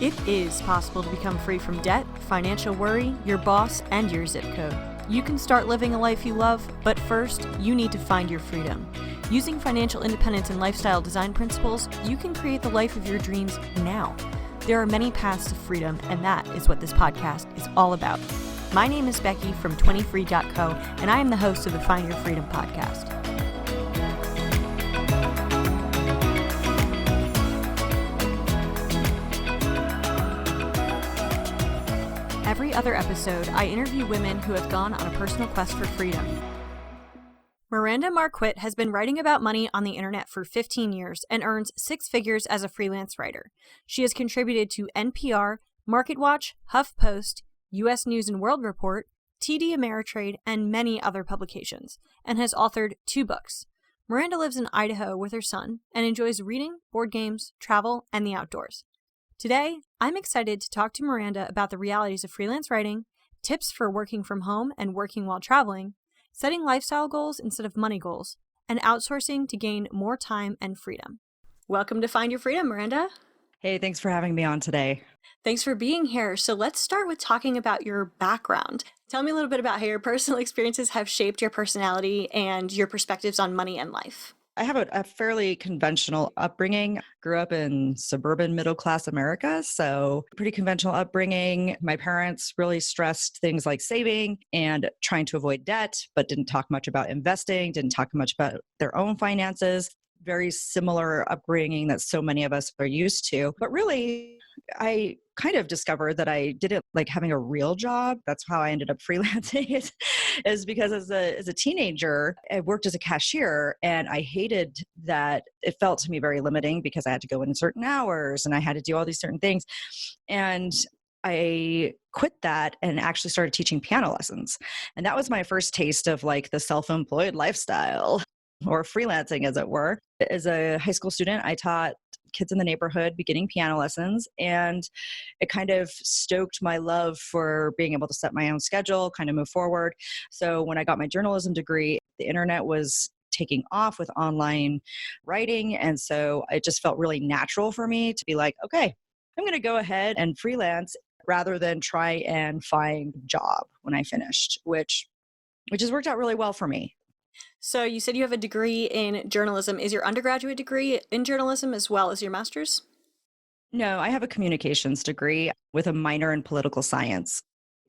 It is possible to become free from debt, financial worry, your boss, and your zip code. You can start living a life you love, but first, you need to find your freedom. Using financial independence and lifestyle design principles, you can create the life of your dreams now. There are many paths to freedom, and that is what this podcast is all about. My name is Becky from 20free.co, and I am the host of the Find Your Freedom podcast. Every other episode, I interview women who have gone on a personal quest for freedom. Miranda Marquit has been writing about money on the internet for 15 years and earns six figures as a freelance writer. She has contributed to NPR, MarketWatch, HuffPost, U.S. News and World Report, TD Ameritrade, and many other publications, and has authored 2 books. Miranda lives in Idaho with her son and enjoys reading, board games, travel, and the outdoors. Today, I'm excited to talk to Miranda about the realities of freelance writing, tips for working from home and working while traveling, setting lifestyle goals instead of money goals, and outsourcing to gain more time and freedom. Welcome to Find Your Freedom, Miranda. Hey, thanks for having me on today. Thanks for being here. So let's start with talking about your background. Tell me a little bit about how your personal experiences have shaped your personality and your perspectives on money and life. I have a fairly conventional upbringing. Grew up in suburban middle-class America, so pretty conventional upbringing. My parents really stressed things like saving and trying to avoid debt, but didn't talk much about investing, didn't talk much about their own finances. Very similar upbringing that so many of us are used to. But really, I kind of discovered that I didn't like having a real job. That's how I ended up freelancing is because as a teenager, I worked as a cashier and I hated that it felt to me very limiting because I had to go in certain hours and I had to do all these certain things. And I quit that and actually started teaching piano lessons. And that was my first taste of like the self-employed lifestyle or freelancing, as it were. As a high school student, I taught kids in the neighborhood beginning piano lessons, and it kind of stoked my love for being able to set my own schedule, kind of move forward. So when I got my journalism degree, the internet was taking off with online writing, and so it just felt really natural for me to be like, okay, I'm going to go ahead and freelance rather than try and find a job when I finished, which has worked out really well for me. So you said you have a degree in journalism. Is your undergraduate degree in journalism as well as your master's? No, I have a communications degree with a minor in political science.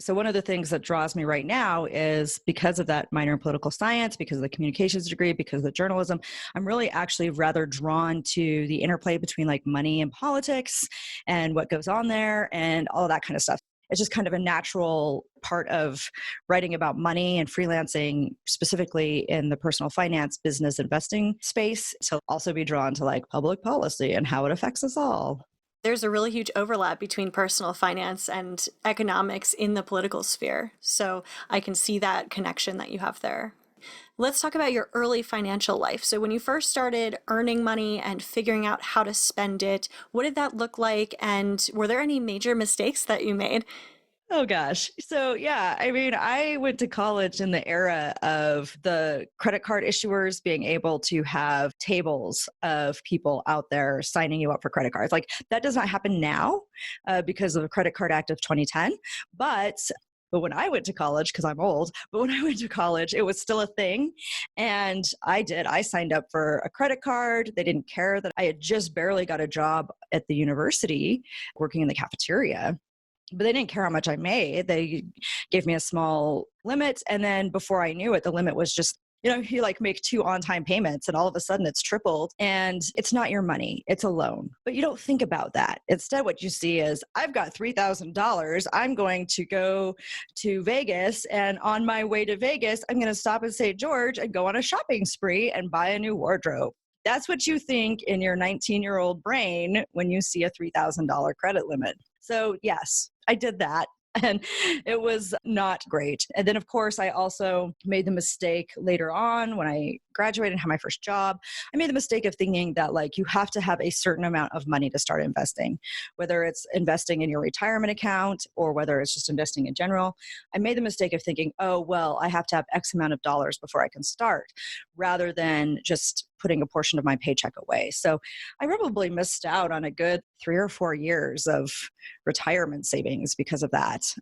So one of the things that draws me right now is because of that minor in political science, because of the communications degree, because of the journalism, I'm really actually rather drawn to the interplay between like money and politics and what goes on there and all that kind of stuff. It's just kind of a natural part of writing about money and freelancing, specifically in the personal finance, business investing space, to also be drawn to like public policy and how it affects us all. There's a really huge overlap between personal finance and economics in the political sphere. So I can see that connection that you have there. Let's talk about your early financial life. So when you first started earning money and figuring out how to spend it, what did that look like? And were there any major mistakes that you made? Oh gosh. So yeah, I mean, I went to college in the era of the credit card issuers being able to have tables of people out there signing you up for credit cards. Like that does not happen now because of the Credit Card Act of 2010. But when I went to college, because I'm old, but when I went to college, it was still a thing. And I signed up for a credit card. They didn't care that I had just barely got a job at the university working in the cafeteria. But they didn't care how much I made. They gave me a small limit. And then before I knew it, the limit was just, you like make 2 on-time payments and all of a sudden it's tripled and it's not your money, it's a loan. But you don't think about that. Instead, what you see is I've got $3,000. I'm going to go to Vegas, and on my way to Vegas, I'm going to stop at St. George and go on a shopping spree and buy a new wardrobe. That's what you think in your 19-year-old brain when you see a $3,000 credit limit. So yes, I did that. And it was not great. And then, of course, I also made the mistake later on when I graduated and had my first job. I made the mistake of thinking that like you have to have a certain amount of money to start investing, whether it's investing in your retirement account or whether it's just investing in general. I made the mistake of thinking, oh, well, I have to have X amount of dollars before I can start, rather than just putting a portion of my paycheck away. So I probably missed out on a good 3 or 4 years of retirement savings because of that.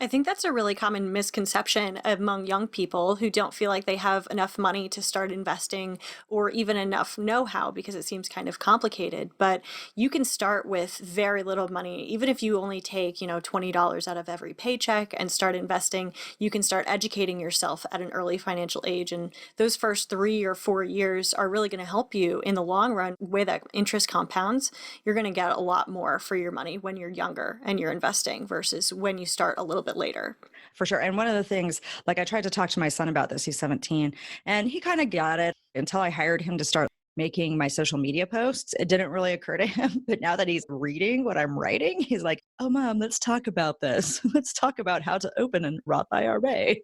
I think that's a really common misconception among young people who don't feel like they have enough money to start investing or even enough know-how because it seems kind of complicated. But you can start with very little money. Even if you only take, $20 out of every paycheck and start investing, you can start educating yourself at an early financial age. And those first 3 or 4 years are really going to help you in the long run. The way that interest compounds, you're going to get a lot more for your money when you're younger and you're investing versus when you start a little bit later. For sure. And one of the things, like I tried to talk to my son about this, he's 17, and he kind of got it until I hired him to start making my social media posts. It didn't really occur to him. But now that he's reading what I'm writing, he's like, oh, Mom, let's talk about this. Let's talk about how to open a Roth IRA.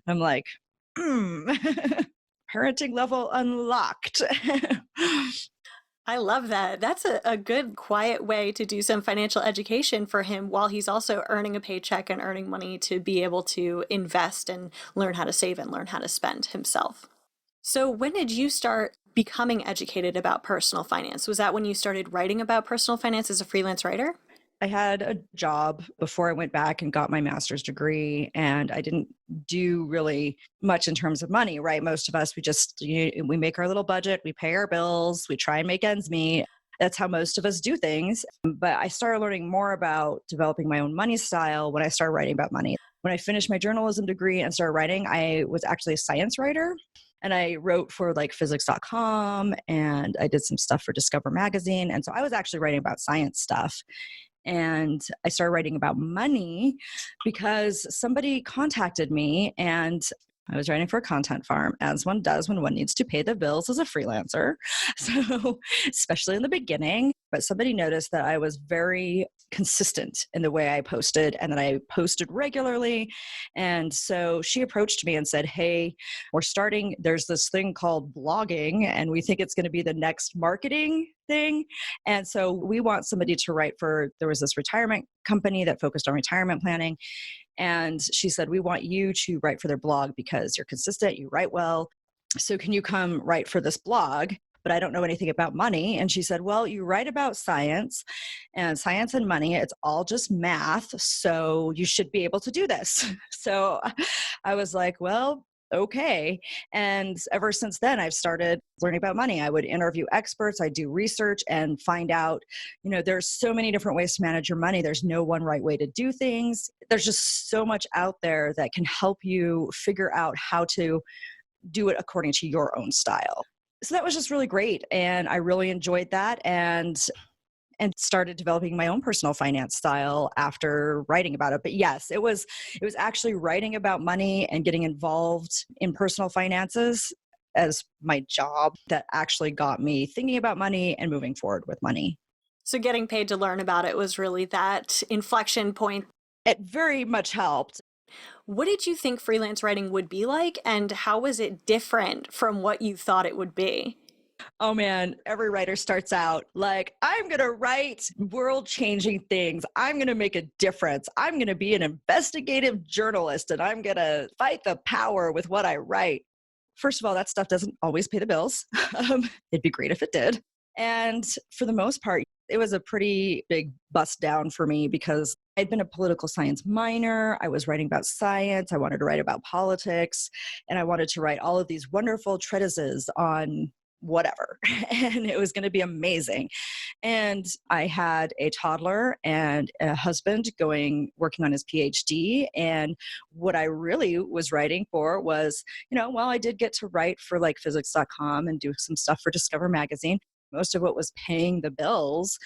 I'm like, parenting level unlocked. I love that. That's a good, quiet way to do some financial education for him while he's also earning a paycheck and earning money to be able to invest and learn how to save and learn how to spend himself. So, when did you start becoming educated about personal finance? Was that when you started writing about personal finance as a freelance writer? I had a job before I went back and got my master's degree, and I didn't do really much in terms of money, right? Most of us, we make our little budget, we pay our bills, we try and make ends meet. That's how most of us do things. But I started learning more about developing my own money style when I started writing about money. When I finished my journalism degree and started writing, I was actually a science writer. And I wrote for like physics.com, and I did some stuff for Discover magazine. And so I was actually writing about science stuff. And I started writing about money because somebody contacted me, and I was writing for a content farm, as one does when one needs to pay the bills as a freelancer. So, especially in the beginning, but somebody noticed that I was very consistent in the way I posted and that I posted regularly. And so she approached me and said, hey, there's this thing called blogging, and we think it's going to be the next marketing thing. And so we want somebody to write there was this retirement company that focused on retirement planning. And she said, we want you to write for their blog because you're consistent, you write well. So can you come write for this blog? But I don't know anything about money. And she said, well, you write about science and money. It's all just math. So you should be able to do this. So I was like, well, okay. And ever since then, I've started learning about money. I would interview experts, I do research and find out, there's so many different ways to manage your money. There's no one right way to do things. There's just so much out there that can help you figure out how to do it according to your own style. So that was just really great. And I really enjoyed that. And started developing my own personal finance style after writing about it. But yes, it was actually writing about money and getting involved in personal finances as my job that actually got me thinking about money and moving forward with money. So getting paid to learn about it was really that inflection point. It very much helped. What did you think freelance writing would be like, and how was it different from what you thought it would be? Oh man, every writer starts out like, I'm going to write world-changing things. I'm going to make a difference. I'm going to be an investigative journalist, and I'm going to fight the power with what I write. First of all, that stuff doesn't always pay the bills. It'd be great if it did. And for the most part, it was a pretty big bust down for me because I'd been a political science minor. I was writing about science. I wanted to write about politics. And I wanted to write all of these wonderful treatises on whatever. And it was going to be amazing. And I had a toddler and a husband working on his PhD. And what I really was writing for was, while I did get to write for like physics.com and do some stuff for Discover magazine, most of what was paying the bills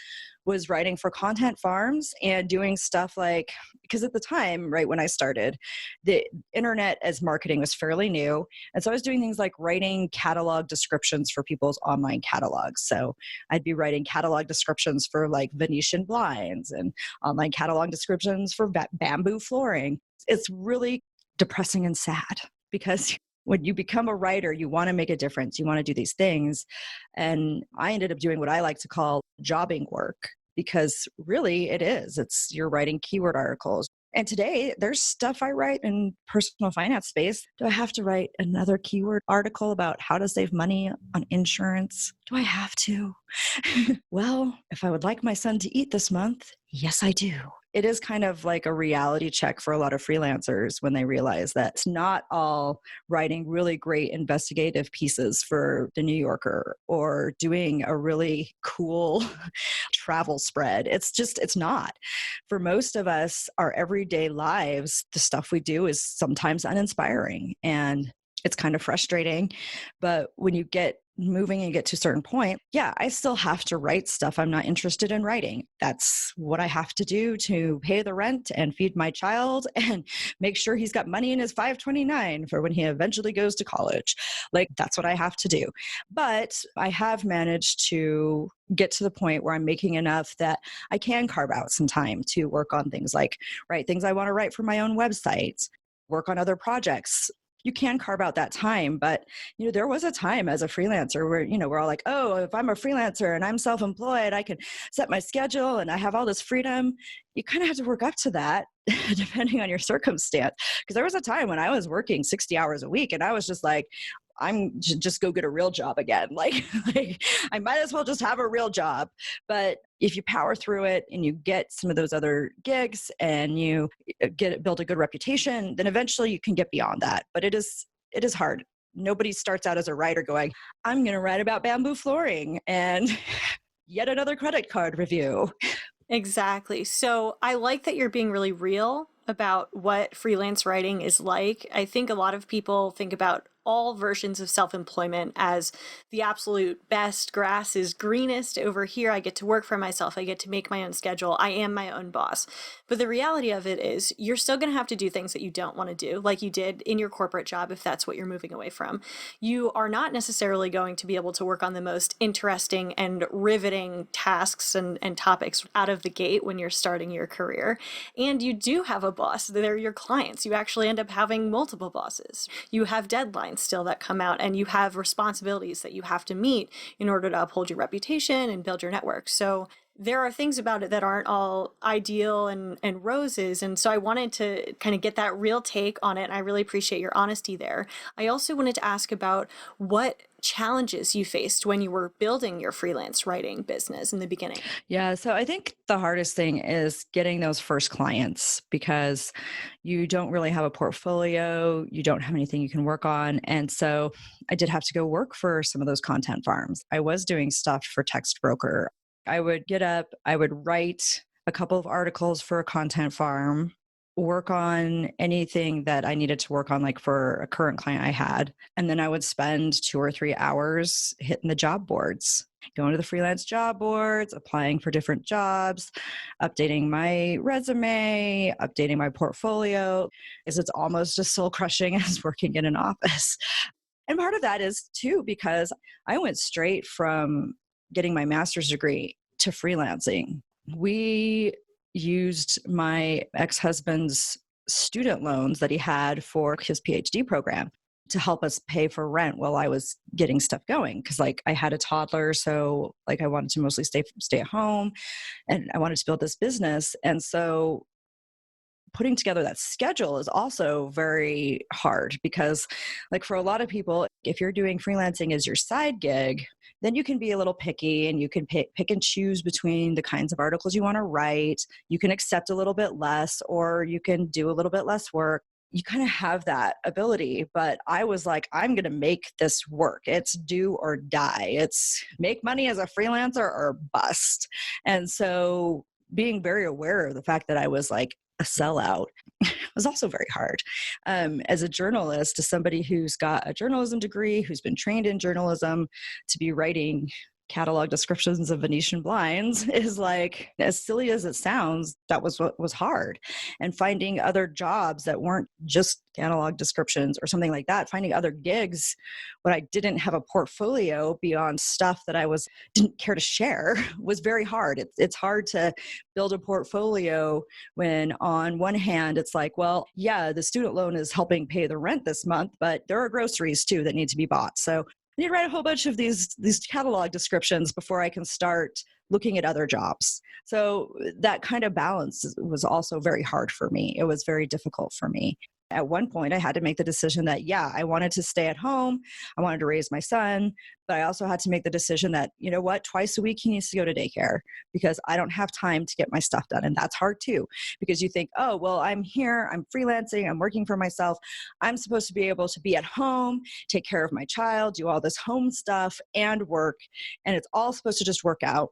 was writing for content farms and doing stuff like, because at the time, right when I started, the internet as marketing was fairly new. And so I was doing things like writing catalog descriptions for people's online catalogs. So I'd be writing catalog descriptions for like Venetian blinds and online catalog descriptions for bamboo flooring. It's really depressing and sad because when you become a writer, you want to make a difference. You want to do these things. And I ended up doing what I like to call jobbing work, because really it is. You're writing keyword articles. And today there's stuff I write in personal finance space. Do I have to write another keyword article about how to save money on insurance? Do I have to? Well, if I would like my son to eat this month, yes, I do. It is kind of like a reality check for a lot of freelancers when they realize that it's not all writing really great investigative pieces for the New Yorker or doing a really cool travel spread. It's not. For most of us, our everyday lives, the stuff we do is sometimes uninspiring and it's kind of frustrating. But when you get moving and get to a certain point, yeah, I still have to write stuff I'm not interested in writing. That's what I have to do to pay the rent and feed my child and make sure he's got money in his 529 for when he eventually goes to college. Like, that's what I have to do. But I have managed to get to the point where I'm making enough that I can carve out some time to work on things like write things I want to write for my own website, work on other projects. You can carve out that time, but there was a time as a freelancer where we're all like, oh, if I'm a freelancer and I'm self-employed, I can set my schedule and I have all this freedom. You kind of have to work up to that depending on your circumstance. Because there was a time when I was working 60 hours a week and I was just like, I'm just go get a real job again. Like I might as well just have a real job. But if you power through it and you get some of those other gigs and you build a good reputation, then eventually you can get beyond that. But it is hard. Nobody starts out as a writer going, I'm going to write about bamboo flooring and yet another credit card review. Exactly. So I like that you're being really real about what freelance writing is like. I think a lot of people think about all versions of self-employment as the absolute best. Grass is greenest over here. I get to work for myself. I get to make my own schedule. I am my own boss. But the reality of it is you're still going to have to do things that you don't want to do, like you did in your corporate job, if that's what you're moving away from. You are not necessarily going to be able to work on the most interesting and riveting tasks and topics out of the gate when you're starting your career. And you do have a boss. They're your clients. You actually end up having multiple bosses. You have deadlines still that come out, and you have responsibilities that you have to meet in order to uphold your reputation and build your network. So there are things about it that aren't all ideal and roses. And so I wanted to kind of get that real take on it. And I really appreciate your honesty there. I also wanted to ask about what challenges you faced when you were building your freelance writing business in the beginning. Yeah, so I think the hardest thing is getting those first clients because you don't really have a portfolio, you don't have anything you can work on. And so I did have to go work for some of those content farms. I was doing stuff for Text Broker. I would get up, I would write a couple of articles for a content farm, work on anything that I needed to work on, like for a current client I had. And then I would spend 2 or 3 hours hitting the job boards, going to the freelance job boards, applying for different jobs, updating my resume, updating my portfolio. It's almost as soul crushing as working in an office. And part of that is too, because I went straight from getting my master's degree to freelancing. We used my ex-husband's student loans that he had for his PhD program to help us pay for rent while I was getting stuff going. Cause like I had a toddler. So like I wanted to mostly stay at home and I wanted to build this business. And so putting together that schedule is also very hard because like for a lot of people, if you're doing freelancing as your side gig, then you can be a little picky and you can pick and choose between the kinds of articles you want to write. You can accept a little bit less or you can do a little bit less work. You kind of have that ability, but I was like, I'm going to make this work. It's do or die. It's make money as a freelancer or bust. And so being very aware of the fact that I was like a sellout was also very hard. As a journalist, as somebody who's got a journalism degree, who's been trained in journalism, to be writing catalog descriptions of Venetian blinds is like, as silly as it sounds, that was what was hard. And finding other jobs that weren't just catalog descriptions or something like that, finding other gigs when I didn't have a portfolio beyond stuff that I didn't care to share was very hard. It's hard to build a portfolio when on one hand, it's like, well, yeah, the student loan is helping pay the rent this month, but there are groceries too that need to be bought. So I need to write a whole bunch of these catalog descriptions before I can start looking at other jobs. So that kind of balance was also very hard for me. It was very difficult for me. At one point, I had to make the decision that, yeah, I wanted to stay at home. I wanted to raise my son, but I also had to make the decision that, you know what, twice a week he needs to go to daycare because I don't have time to get my stuff done. And that's hard too, because you think, oh, well, I'm here, I'm freelancing, I'm working for myself. I'm supposed to be able to be at home, take care of my child, do all this home stuff and work. And it's all supposed to just work out.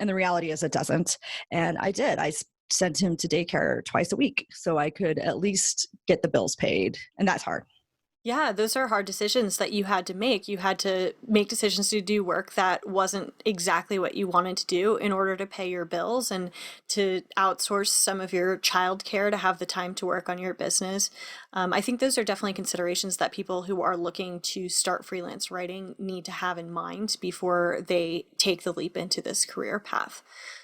And the reality is it doesn't. And I did. I sent him to daycare twice a week so I could at least get the bills paid. And that's hard. Yeah, those are hard decisions that you had to make. You had to make decisions to do work that wasn't exactly what you wanted to do in order to pay your bills and to outsource some of your childcare to have the time to work on your business. I think those are definitely considerations that people who are looking to start freelance writing need to have in mind before they take the leap into this career path.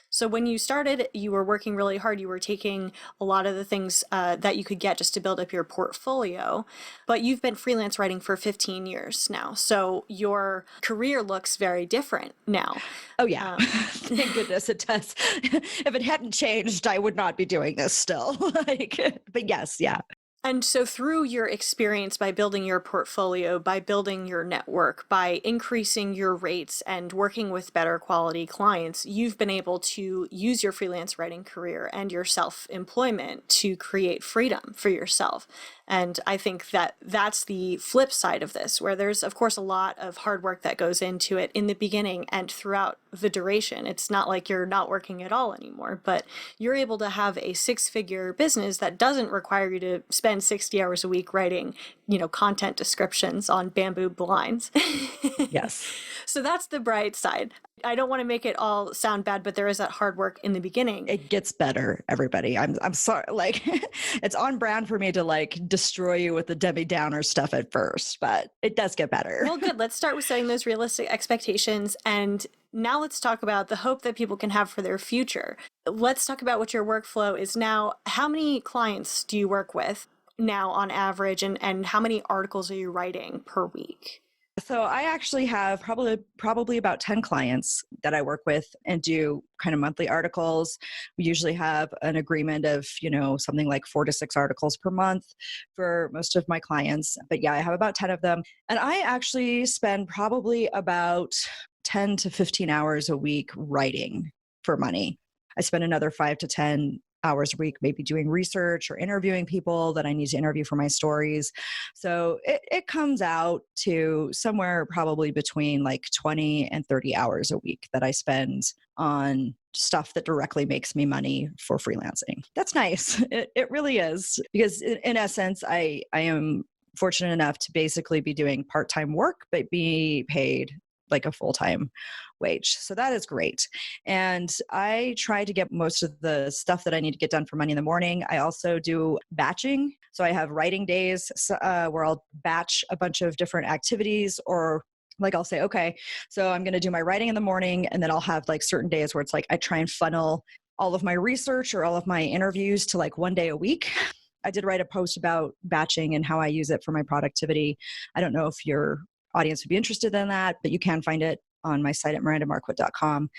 So when you started, you were working really hard. You were taking a lot of the things that you could get just to build up your portfolio. But you've been freelance writing for 15 years now. So your career looks very different now. Oh, yeah. Thank goodness it does. If it hadn't changed, I would not be doing this still. But yes, yeah. And so through your experience by building your portfolio, by building your network, by increasing your rates and working with better quality clients, you've been able to use your freelance writing career and your self-employment to create freedom for yourself. And I think that that's the flip side of this, where there's, of course, a lot of hard work that goes into it in the beginning and throughout the duration. It's not like you're not working at all anymore, but you're able to have a six-figure business that doesn't require you to spend 60 hours a week writing, content descriptions on bamboo blinds. Yes. So that's the bright side. I don't want to make it all sound bad, but there is that hard work in the beginning. It gets better, everybody. I'm sorry. It's on brand for me to destroy you with the Debbie Downer stuff at first, but it does get better. Well, good. Let's start with setting those realistic expectations. And now let's talk about the hope that people can have for their future. Let's talk about what your workflow is now. How many clients do you work with now on average, and how many articles are you writing per week? So I actually have probably about 10 clients that I work with and do kind of monthly articles. We usually have an agreement of, something like 4 to 6 articles per month for most of my clients. But yeah, I have about 10 of them. And I actually spend probably about 10 to 15 hours a week writing for money. I spend another 5 to 10 hours a week, maybe doing research or interviewing people that I need to interview for my stories. So it comes out to somewhere probably between 20 and 30 hours a week that I spend on stuff that directly makes me money for freelancing. That's nice. It really is, because in essence, I am fortunate enough to basically be doing part-time work, but be paid like a full-time wage. So that is great. And I try to get most of the stuff that I need to get done for money in the morning. I also do batching. So I have writing days where I'll batch a bunch of different activities, or I'll say, okay, so I'm going to do my writing in the morning, and then I'll have certain days where it's I try and funnel all of my research or all of my interviews to one day a week. I did write a post about batching and how I use it for my productivity. I don't know if your audience would be interested in that, but you can find it on my site at mirandamarquit.com.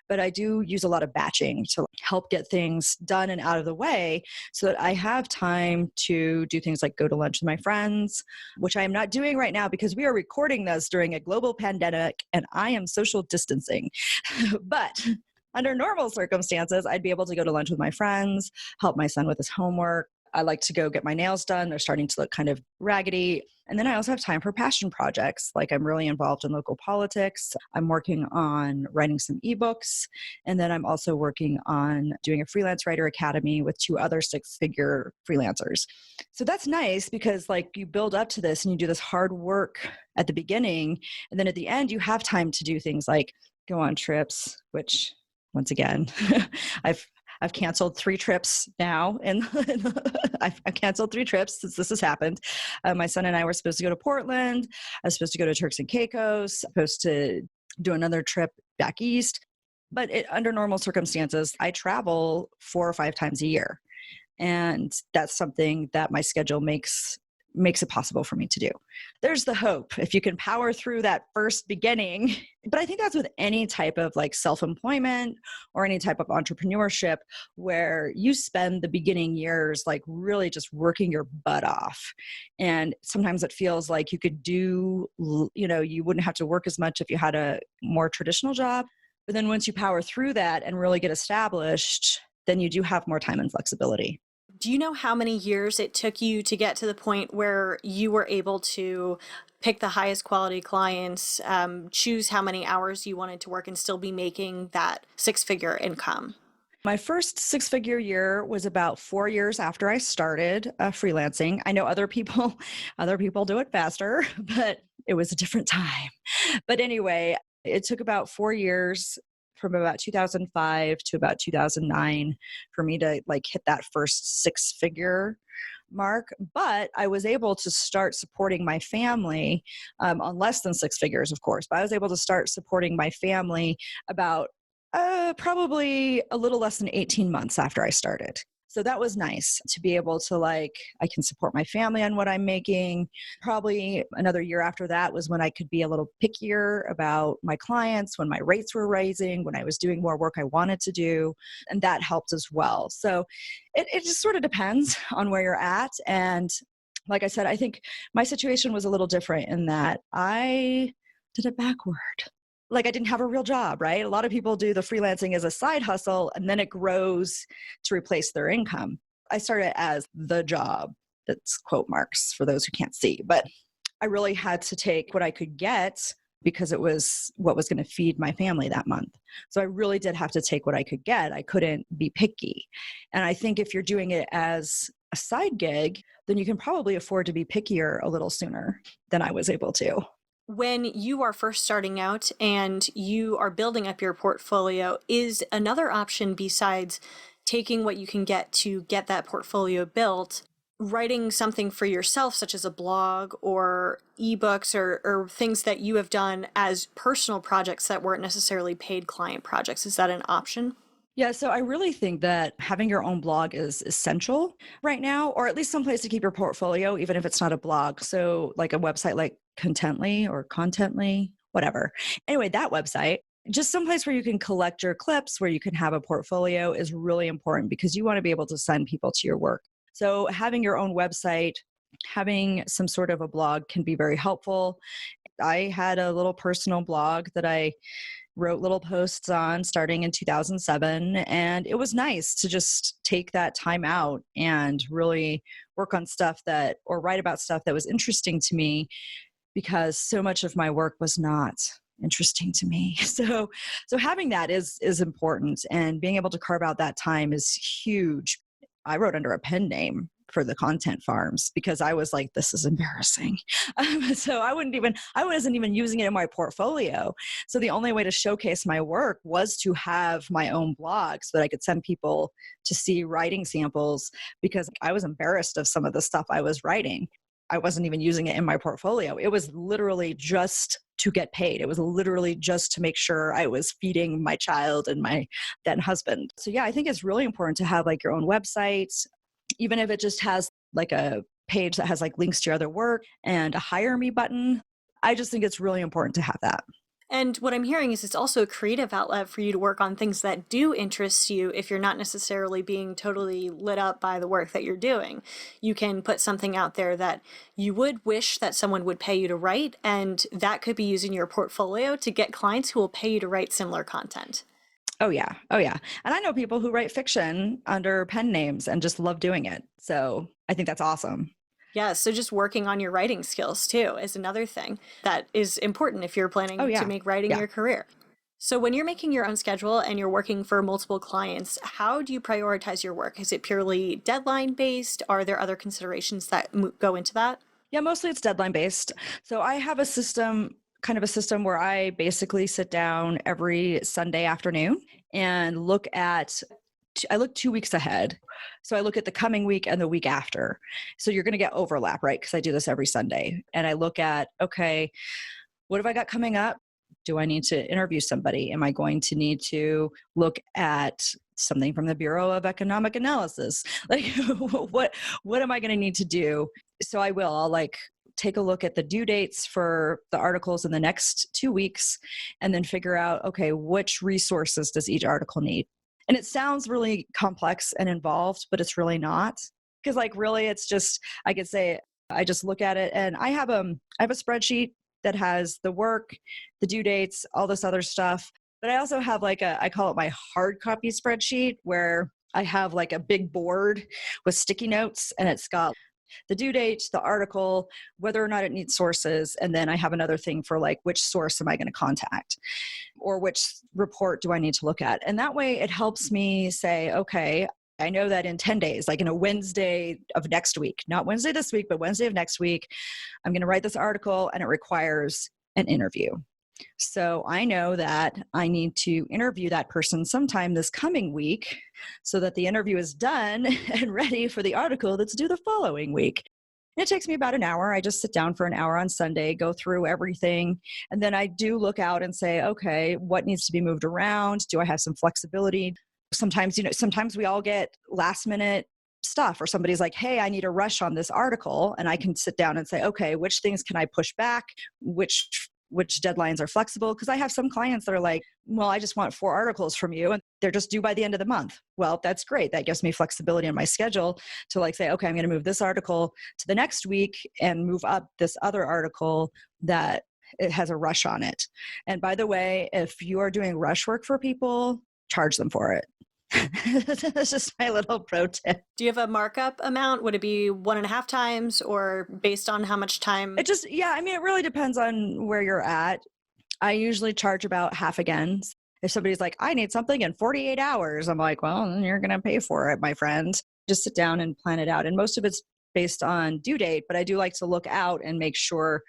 But I do use a lot of batching to help get things done and out of the way so that I have time to do things like go to lunch with my friends, which I am not doing right now because we are recording this during a global pandemic and I am social distancing. But under normal circumstances, I'd be able to go to lunch with my friends, help my son with his homework. I like to go get my nails done. They're starting to look kind of raggedy. And then I also have time for passion projects. I'm really involved in local politics. I'm working on writing some ebooks. And then I'm also working on doing a freelance writer academy with 2 other 6-figure freelancers. So that's nice because you build up to this and you do this hard work at the beginning. And then at the end, you have time to do things like go on trips, which once again, I've canceled 3 trips now, and I've canceled 3 trips since this has happened. My son and I were supposed to go to Portland. I was supposed to go to Turks and Caicos, supposed to do another trip back east. But under normal circumstances, I travel 4 or 5 times a year. And that's something that my schedule makes makes it possible for me to do. There's the hope if you can power through that first beginning. But I think that's with any type of like self-employment or any type of entrepreneurship where you spend the beginning years like really just working your butt off. And sometimes it feels like you could do, you wouldn't have to work as much if you had a more traditional job. But then once you power through that and really get established, then you do have more time and flexibility. Do you know how many years it took you to get to the point where you were able to pick the highest quality clients, choose how many hours you wanted to work, and still be making that six-figure income? My first six-figure year was about 4 years after I started freelancing. I know other people do it faster, but it was a different time. But anyway, it took about 4 years from about 2005 to about 2009 for me to like hit that first six-figure mark. But I was able to start supporting my family on less than six figures, of course. But I was able to start supporting my family about probably a little less than 18 months after I started. So that was nice to be able to I can support my family on what I'm making. Probably another year after that was when I could be a little pickier about my clients, when my rates were rising, when I was doing more work I wanted to do. And that helped as well. So it just sort of depends on where you're at. And like I said, I think my situation was a little different in that I did it backward. Like I didn't have a real job, right? A lot of people do the freelancing as a side hustle and then it grows to replace their income. I started as the job. That's quote marks for those who can't see, but I really had to take what I could get because it was what was going to feed my family that month. So I really did have to take what I could get. I couldn't be picky. And I think if you're doing it as a side gig, then you can probably afford to be pickier a little sooner than I was able to. When you are first starting out and you are building up your portfolio, is another option besides taking what you can get to get that portfolio built, writing something for yourself, such as a blog or ebooks or things that you have done as personal projects that weren't necessarily paid client projects? Is that an option? Yeah, so I really think that having your own blog is essential right now, or at least some place to keep your portfolio, even if it's not a blog. So like a website like Contently or Contently, whatever. Anyway, that website, just some place where you can collect your clips, where you can have a portfolio is really important because you want to be able to send people to your work. So having your own website, having some sort of a blog can be very helpful. I had a little personal blog that I wrote little posts on starting in 2007. And it was nice to just take that time out and really work on stuff or write about stuff that was interesting to me because so much of my work was not interesting to me. So having that is important, and being able to carve out that time is huge. I wrote under a pen name for the content farms because I was like, this is embarrassing. So I wasn't even using it in my portfolio. So the only way to showcase my work was to have my own blog so that I could send people to see writing samples because I was embarrassed of some of the stuff I was writing. I wasn't even using it in my portfolio. It was literally just to get paid. It was literally just to make sure I was feeding my child and my then husband. So yeah, I think it's really important to have like your own website, even if it just has like a page that has like links to your other work and a hire me button. I just think it's really important to have that. And what I'm hearing is it's also a creative outlet for you to work on things that do interest you if you're not necessarily being totally lit up by the work that you're doing. You can put something out there that you would wish that someone would pay you to write, and that could be using your portfolio to get clients who will pay you to write similar content. Oh yeah. Oh yeah. And I know people who write fiction under pen names and just love doing it. So I think that's awesome. Yeah, so just working on your writing skills too is another thing that is important if you're Oh planning to yeah. make writing Yeah. your career. So when you're making your own schedule and you're working for multiple clients, how do you prioritize your work? Is it purely deadline based? Are there other considerations that go into that? Yeah, mostly it's deadline based. So I have a system, kind of a system where I basically sit down every Sunday afternoon and I look 2 weeks ahead. So I look at the coming week and the week after. So you're going to get overlap, right? Because I do this every Sunday. And I look at, okay, what have I got coming up? Do I need to interview somebody? Am I going to need to look at something from the Bureau of Economic Analysis? Like what am I going to need to do? So I'll like take a look at the due dates for the articles in the next 2 weeks and then figure out, okay, which resources does each article need? And it sounds really complex and involved, but it's really not. Because like really it's just, I could say, I just look at it and I have a spreadsheet that has the work, the due dates, all this other stuff. But I also have like I call it my hard copy spreadsheet where I have like a big board with sticky notes and it's got the due date, the article, whether or not it needs sources. And then I have another thing for like, which source am I going to contact or which report do I need to look at? And that way it helps me say, okay, I know that in 10 days, like in a Wednesday of next week, not Wednesday this week, but Wednesday of next week, I'm going to write this article and it requires an interview. So I know that I need to interview that person sometime this coming week so that the interview is done and ready for the article that's due the following week. And it takes me about an hour. I just sit down for an hour on Sunday, go through everything. And then I do look out and say, okay, what needs to be moved around? Do I have some flexibility? Sometimes, sometimes we all get last minute stuff or somebody's like, hey, I need a rush on this article. And I can sit down and say, okay, which things can I push back? Which deadlines are flexible? Because I have some clients that are like, well, I just want 4 articles from you and they're just due by the end of the month. Well, that's great. That gives me flexibility in my schedule to like say, okay, I'm going to move this article to the next week and move up this other article that it has a rush on it. And by the way, if you are doing rush work for people, charge them for it. That's just my little pro tip. Do you have a markup amount? Would it be 1.5 times or based on how much time? It really depends on where you're at. I usually charge about half again. If somebody's like, I need something in 48 hours, I'm like, well, then you're going to pay for it, my friend. Just sit down and plan it out. And most of it's based on due date, but I do like to look out and make sure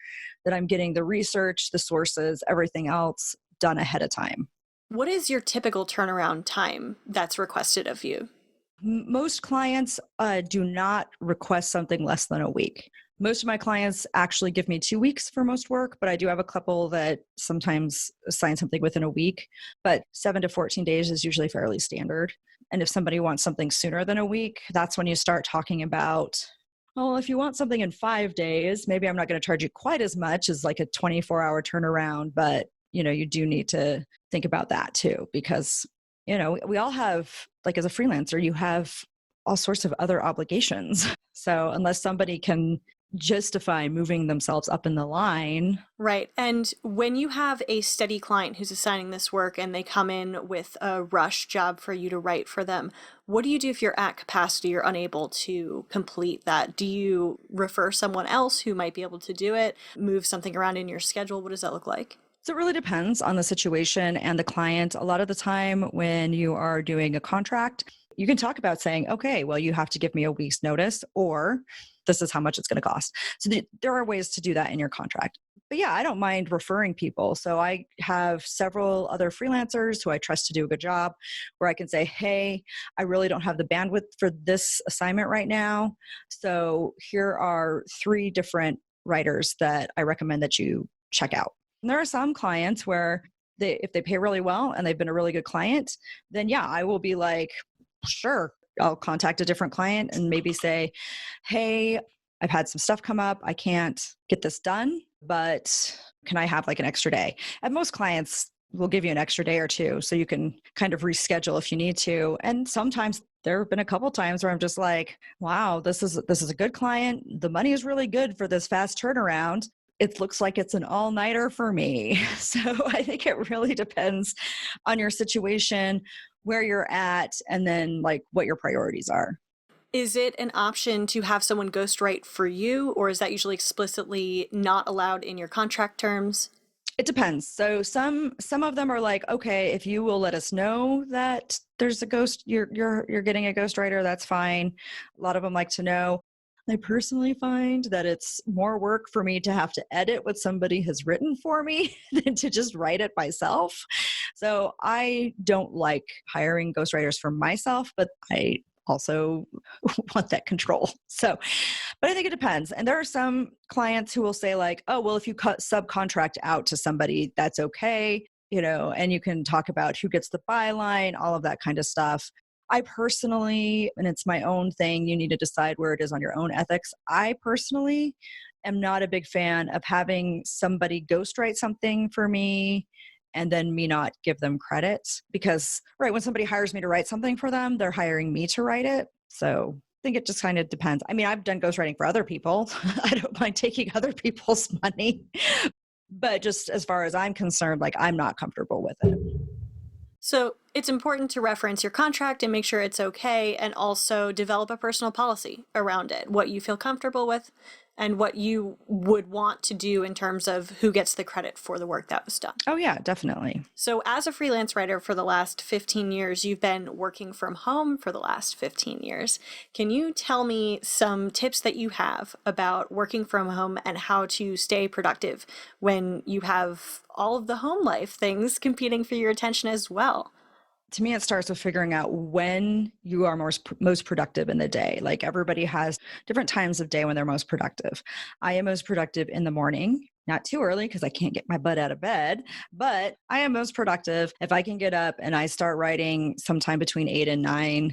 that I'm getting the research, the sources, everything else done ahead of time. What is your typical turnaround time that's requested of you? Most clients do not request something less than a week. Most of my clients actually give me 2 weeks for most work, but I do have a couple that sometimes assign something within a week. But 7 to 14 days is usually fairly standard. And if somebody wants something sooner than a week, that's when you start talking about, well, if you want something in 5 days, maybe I'm not going to charge you quite as much as like a 24-hour turnaround, but you do need to think about that too, because, we all have, like as a freelancer, you have all sorts of other obligations. So unless somebody can justify moving themselves up in the line. Right. And when you have a steady client who's assigning this work and they come in with a rush job for you to write for them, what do you do if you're at capacity or unable to complete that? Do you refer someone else who might be able to do it, move something around in your schedule? What does that look like? So it really depends on the situation and the client. A lot of the time when you are doing a contract, you can talk about saying, okay, well, you have to give me a week's notice, or this is how much it's going to cost. So there are ways to do that in your contract. But yeah, I don't mind referring people. So I have several other freelancers who I trust to do a good job where I can say, hey, I really don't have the bandwidth for this assignment right now. So here are 3 different writers that I recommend that you check out. And there are some clients where if they pay really well and they've been a really good client, then yeah, I will be like, sure, I'll contact a different client and maybe say, hey, I've had some stuff come up. I can't get this done, but can I have like an extra day? And most clients will give you an extra day or 2 so you can kind of reschedule if you need to. And sometimes there have been a couple times where I'm just like, wow, this is a good client. The money is really good for this fast turnaround. It looks like it's an all-nighter for me. So I think it really depends on your situation, where you're at, and then like what your priorities are. Is it an option to have someone ghostwrite for you, or is that usually explicitly not allowed in your contract terms? It depends. So some of them are like, okay, if you will let us know that there's a ghost, you're getting a ghostwriter, that's fine. A lot of them like to know. I personally find that it's more work for me to have to edit what somebody has written for me than to just write it myself. So I don't like hiring ghostwriters for myself, but I also want that control. So, but I think it depends. And there are some clients who will say like, oh, well, if you subcontract out to somebody, that's okay, and you can talk about who gets the byline, all of that kind of stuff. I personally, and it's my own thing, you need to decide where it is on your own ethics. I personally am not a big fan of having somebody ghostwrite something for me and then me not give them credit because, right, when somebody hires me to write something for them, they're hiring me to write it. So I think it just kind of depends. I mean, I've done ghostwriting for other people. I don't mind taking other people's money, but just as far as I'm concerned, like I'm not comfortable with it. So it's important to reference your contract and make sure it's okay, and also develop a personal policy around it, what you feel comfortable with and what you would want to do in terms of who gets the credit for the work that was done. Oh yeah, definitely. So as a freelance writer for the last 15 years, you've been working from home for the last 15 years. Can you tell me some tips that you have about working from home and how to stay productive when you have all of the home life things competing for your attention as well? To me, it starts with figuring out when you are most productive in the day. Like everybody has different times of day when they're most productive. I am most productive in the morning, not too early because I can't get my butt out of bed, but I am most productive if I can get up and I start writing sometime between 8 and 9.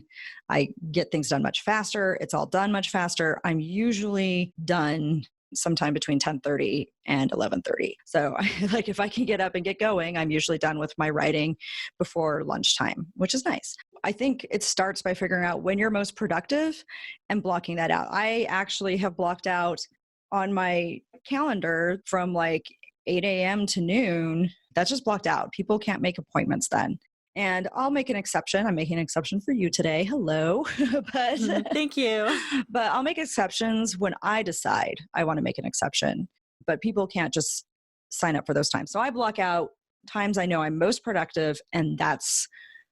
I get things done much faster. It's all done much faster. I'm usually done sometime between 10:30 and 11:30. So like if I can get up and get going, I'm usually done with my writing before lunchtime, which is nice. I think it starts by figuring out when you're most productive and blocking that out. I actually have blocked out on my calendar from like 8 a.m. to noon. That's just blocked out. People can't make appointments then. And I'll make an exception. I'm making an exception for you today. Hello. but Thank you. But I'll make exceptions when I decide I want to make an exception. But people can't just sign up for those times. So I block out times I know I'm most productive, and that's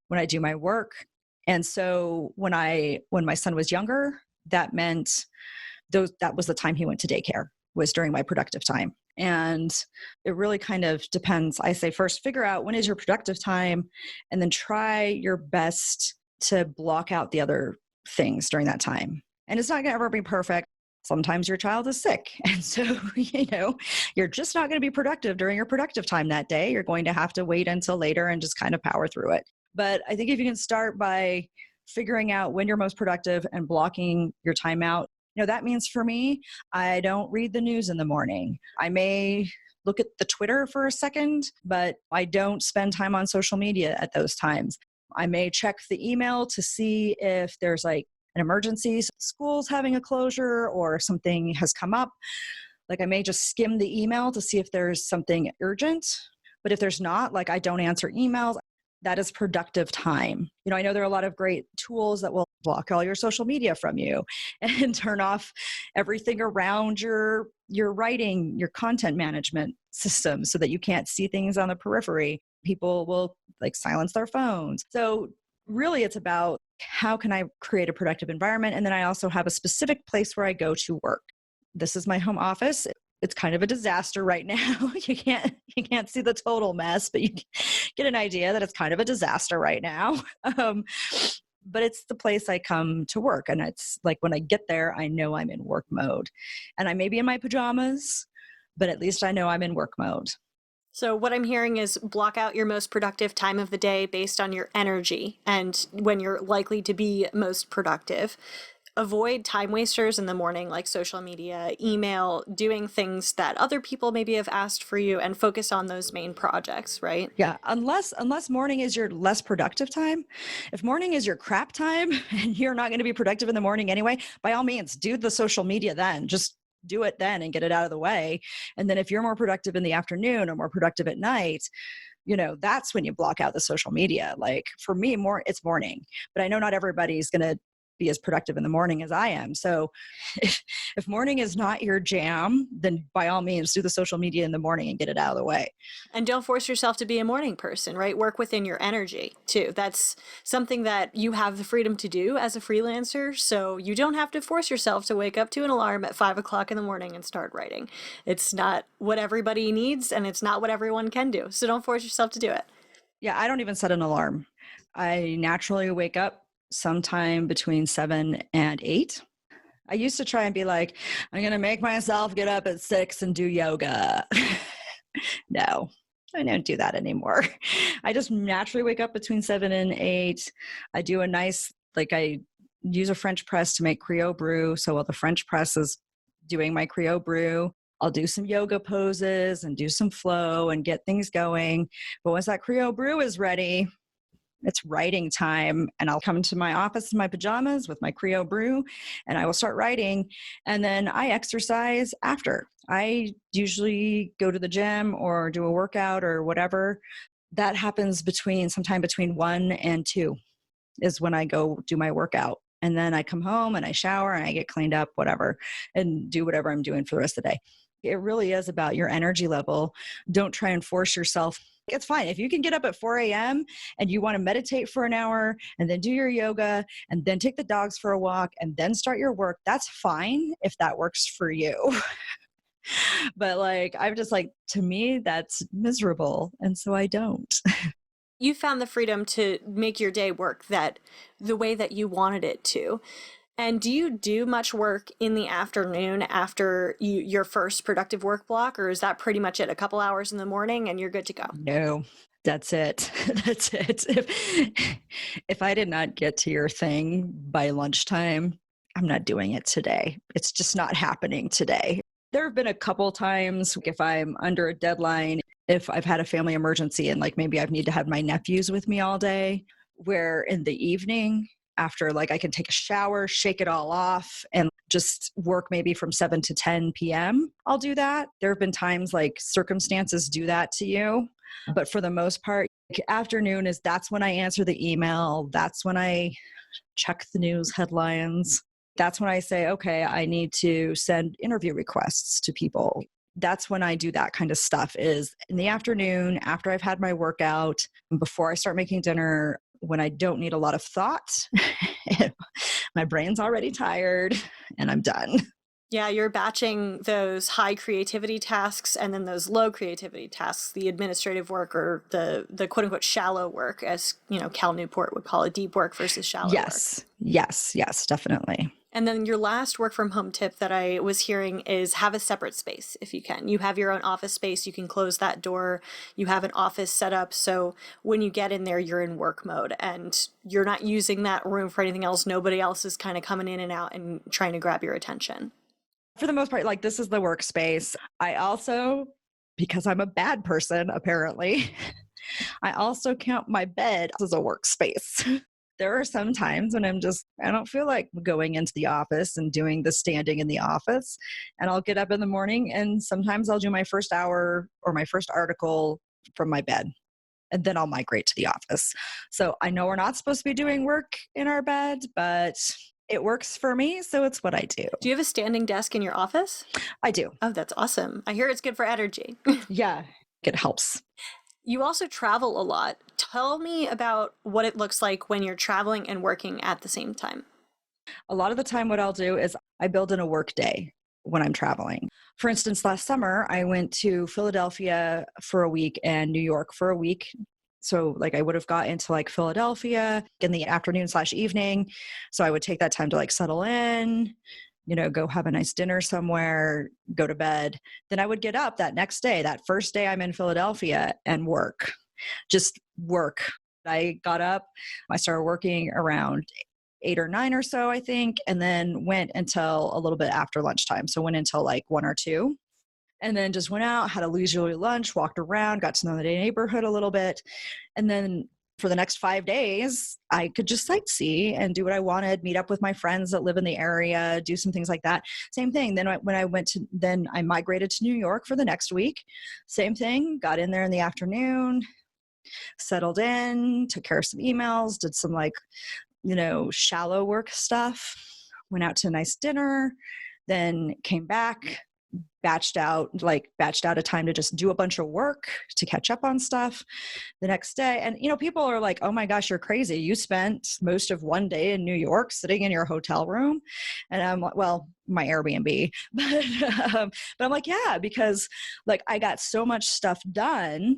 when I do my work. And so when my son was younger, that meant that was the time he went to daycare, was during my productive time. And it really kind of depends. I say first, figure out when is your productive time, and then try your best to block out the other things during that time. And it's not going to ever be perfect. Sometimes your child is sick. And so, you're just not going to be productive during your productive time that day. You're going to have to wait until later and just kind of power through it. But I think if you can start by figuring out when you're most productive and blocking your time out, that means for me, I don't read the news in the morning. I may look at the Twitter for a second, but I don't spend time on social media at those times. I may check the email to see if there's like an emergency, school's having a closure or something has come up. Like I may just skim the email to see if there's something urgent. But if there's not, like I don't answer emails. That is productive time. I know there are a lot of great tools that will block all your social media from you and turn off everything around your writing, your content management system so that you can't see things on the periphery. People will like silence their phones. So really it's about how can I create a productive environment? And then I also have a specific place where I go to work. This is my home office. It's kind of a disaster right now. You can't see the total mess, but you get an idea that it's kind of a disaster right now. But it's the place I come to work. And it's like when I get there, I know I'm in work mode. And I may be in my pajamas, but at least I know I'm in work mode. So what I'm hearing is block out your most productive time of the day based on your energy and when you're likely to be most productive. Avoid time wasters in the morning like social media, email, doing things that other people maybe have asked for you, and focus on those main projects, right? Yeah, unless morning is your less productive time. If morning is your crap time and you're not going to be productive in the morning anyway, by all means, do the social media then. Just do it then and get it out of the way. And then if you're more productive in the afternoon or more productive at night, that's when you block out the social media. Like for me, it's morning, but I know not everybody's going to be as productive in the morning as I am. So if morning is not your jam, then by all means do the social media in the morning and get it out of the way. And don't force yourself to be a morning person, right? Work within your energy too. That's something that you have the freedom to do as a freelancer. So you don't have to force yourself to wake up to an alarm at 5 o'clock in the morning and start writing. It's not what everybody needs, and it's not what everyone can do. So don't force yourself to do it. Yeah, I don't even set an alarm. I naturally wake up sometime between 7 and 8. I used to try and be like, I'm going to make myself get up at 6 and do yoga. No, I don't do that anymore. I just naturally wake up between 7 and 8. I do a nice, I use a French press to make Creole brew. So while the French press is doing my Creole brew, I'll do some yoga poses and do some flow and get things going. But once that Creole brew is ready, it's writing time. And I'll come to my office in my pajamas with my Creole brew and I will start writing. And then I exercise after. I usually go to the gym or do a workout or whatever. That happens sometime between 1 and 2 is when I go do my workout. And then I come home and I shower and I get cleaned up, whatever, and do whatever I'm doing for the rest of the day. It really is about your energy level. Don't try and force yourself. It's fine. If you can get up at 4 a.m. and you want to meditate for an hour and then do your yoga and then take the dogs for a walk and then start your work, that's fine if that works for you. But I'm just to me, that's miserable. And so I don't. You found the freedom to make your day work the way that you wanted it to. And do you do much work in the afternoon after your first productive work block, or is that pretty much it? A couple hours in the morning and you're good to go? No, that's it. That's it. If I did not get to your thing by lunchtime, I'm not doing it today. It's just not happening today. There have been a couple times if I'm under a deadline, if I've had a family emergency and maybe I need to have my nephews with me all day, where in the evening after I can take a shower, shake it all off and just work maybe from 7 to 10 p.m. I'll do that. There have been times circumstances do that to you. But for the most part, afternoon that's when I answer the email. That's when I check the news headlines. That's when I say, okay, I need to send interview requests to people. That's when I do that kind of stuff is in the afternoon after I've had my workout, before I start making dinner, when I don't need a lot of thought. My brain's already tired and I'm done. Yeah, you're batching those high creativity tasks and then those low creativity tasks, the administrative work or the quote unquote shallow work, as Cal Newport would call it, deep work versus shallow work. Yes, definitely. And then your last work from home tip that I was hearing is have a separate space if you can. You have your own office space, you can close that door, you have an office set up. So when you get in there, you're in work mode and you're not using that room for anything else. Nobody else is kind of coming in and out and trying to grab your attention. For the most part, this is the workspace. I also, because I'm a bad person, apparently, I also count my bed as a workspace. There are some times when I don't feel like going into the office and doing the standing in the office. And I'll get up in the morning and sometimes I'll do my first hour or my first article from my bed. And then I'll migrate to the office. So I know we're not supposed to be doing work in our bed, but it works for me. So it's what I do. Do you have a standing desk in your office? I do. Oh, that's awesome. I hear it's good for energy. Yeah, it helps. You also travel a lot. Tell me about what it looks like when you're traveling and working at the same time. A lot of the time, what I'll do is I build in a work day when I'm traveling. For instance, last summer, I went to Philadelphia for a week and New York for a week. So I would have got into Philadelphia in the afternoon/evening. So I would take that time to settle in, go have a nice dinner somewhere, go to bed. Then I would get up that next day, that first day I'm in Philadelphia and work, just work. I got up, I started working around 8 or 9 or so, I think, and then went until a little bit after lunchtime. So went until 1 or 2. And then just went out, had a leisurely lunch, walked around, got to know the neighborhood a little bit. And then for the next 5 days, I could just sightsee and do what I wanted, meet up with my friends that live in the area, do some things like that. Same thing. Then then I migrated to New York for the next week. Same thing, got in there in the afternoon, settled in, took care of some emails, did some shallow work stuff, went out to a nice dinner, then came back, batched out a time to just do a bunch of work to catch up on stuff the next day. And, people are like, oh my gosh, you're crazy. You spent most of one day in New York sitting in your hotel room. And I'm like, well, my Airbnb, but I'm like, yeah, because I got so much stuff done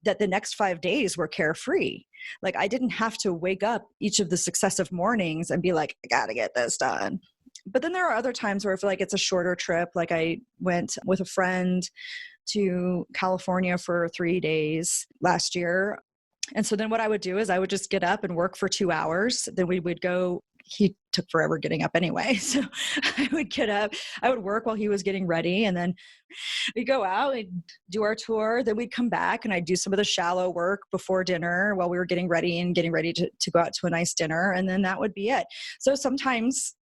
that the next 5 days were carefree. I didn't have to wake up each of the successive mornings and be like, I got to get this done. But then there are other times where I feel like it's a shorter trip. I went with a friend to California for 3 days last year. And so then what I would do is I would just get up and work for 2 hours. Then we would go. He took forever getting up anyway. So I would get up, I would work while he was getting ready. And then we'd go out, we'd do our tour. Then we'd come back and I'd do some of the shallow work before dinner while we were getting ready to go out to a nice dinner. And then that would be it. So sometimes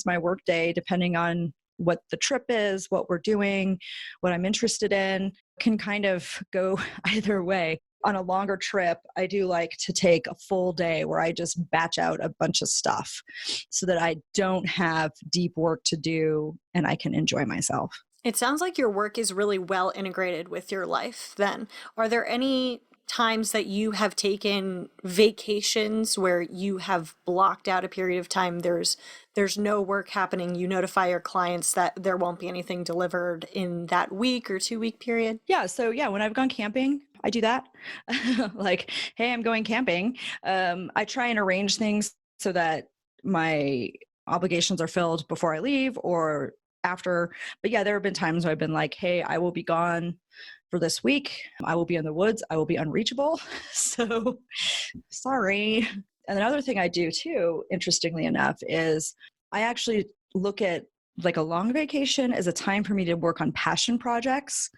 my work day, depending on what the trip is, what we're doing, what I'm interested in, can kind of go either way. On a longer trip, I do like to take a full day where I just batch out a bunch of stuff so that I don't have deep work to do and I can enjoy myself. It sounds like your work is really well integrated with your life then. Are there any times that you have taken vacations where you have blocked out a period of time, there's no work happening, you notify your clients that there won't be anything delivered in that week or 2-week period? Yeah. So yeah, when I've gone camping, I do that. Like, hey, I'm going camping. I try and arrange things so that my obligations are filled before I leave or after. But yeah, there have been times where I've been like, hey, I will be gone for this week. I will be in the woods. I will be unreachable. So sorry. And another thing I do too, interestingly enough, is I actually look at like a long vacation as a time for me to work on passion projects.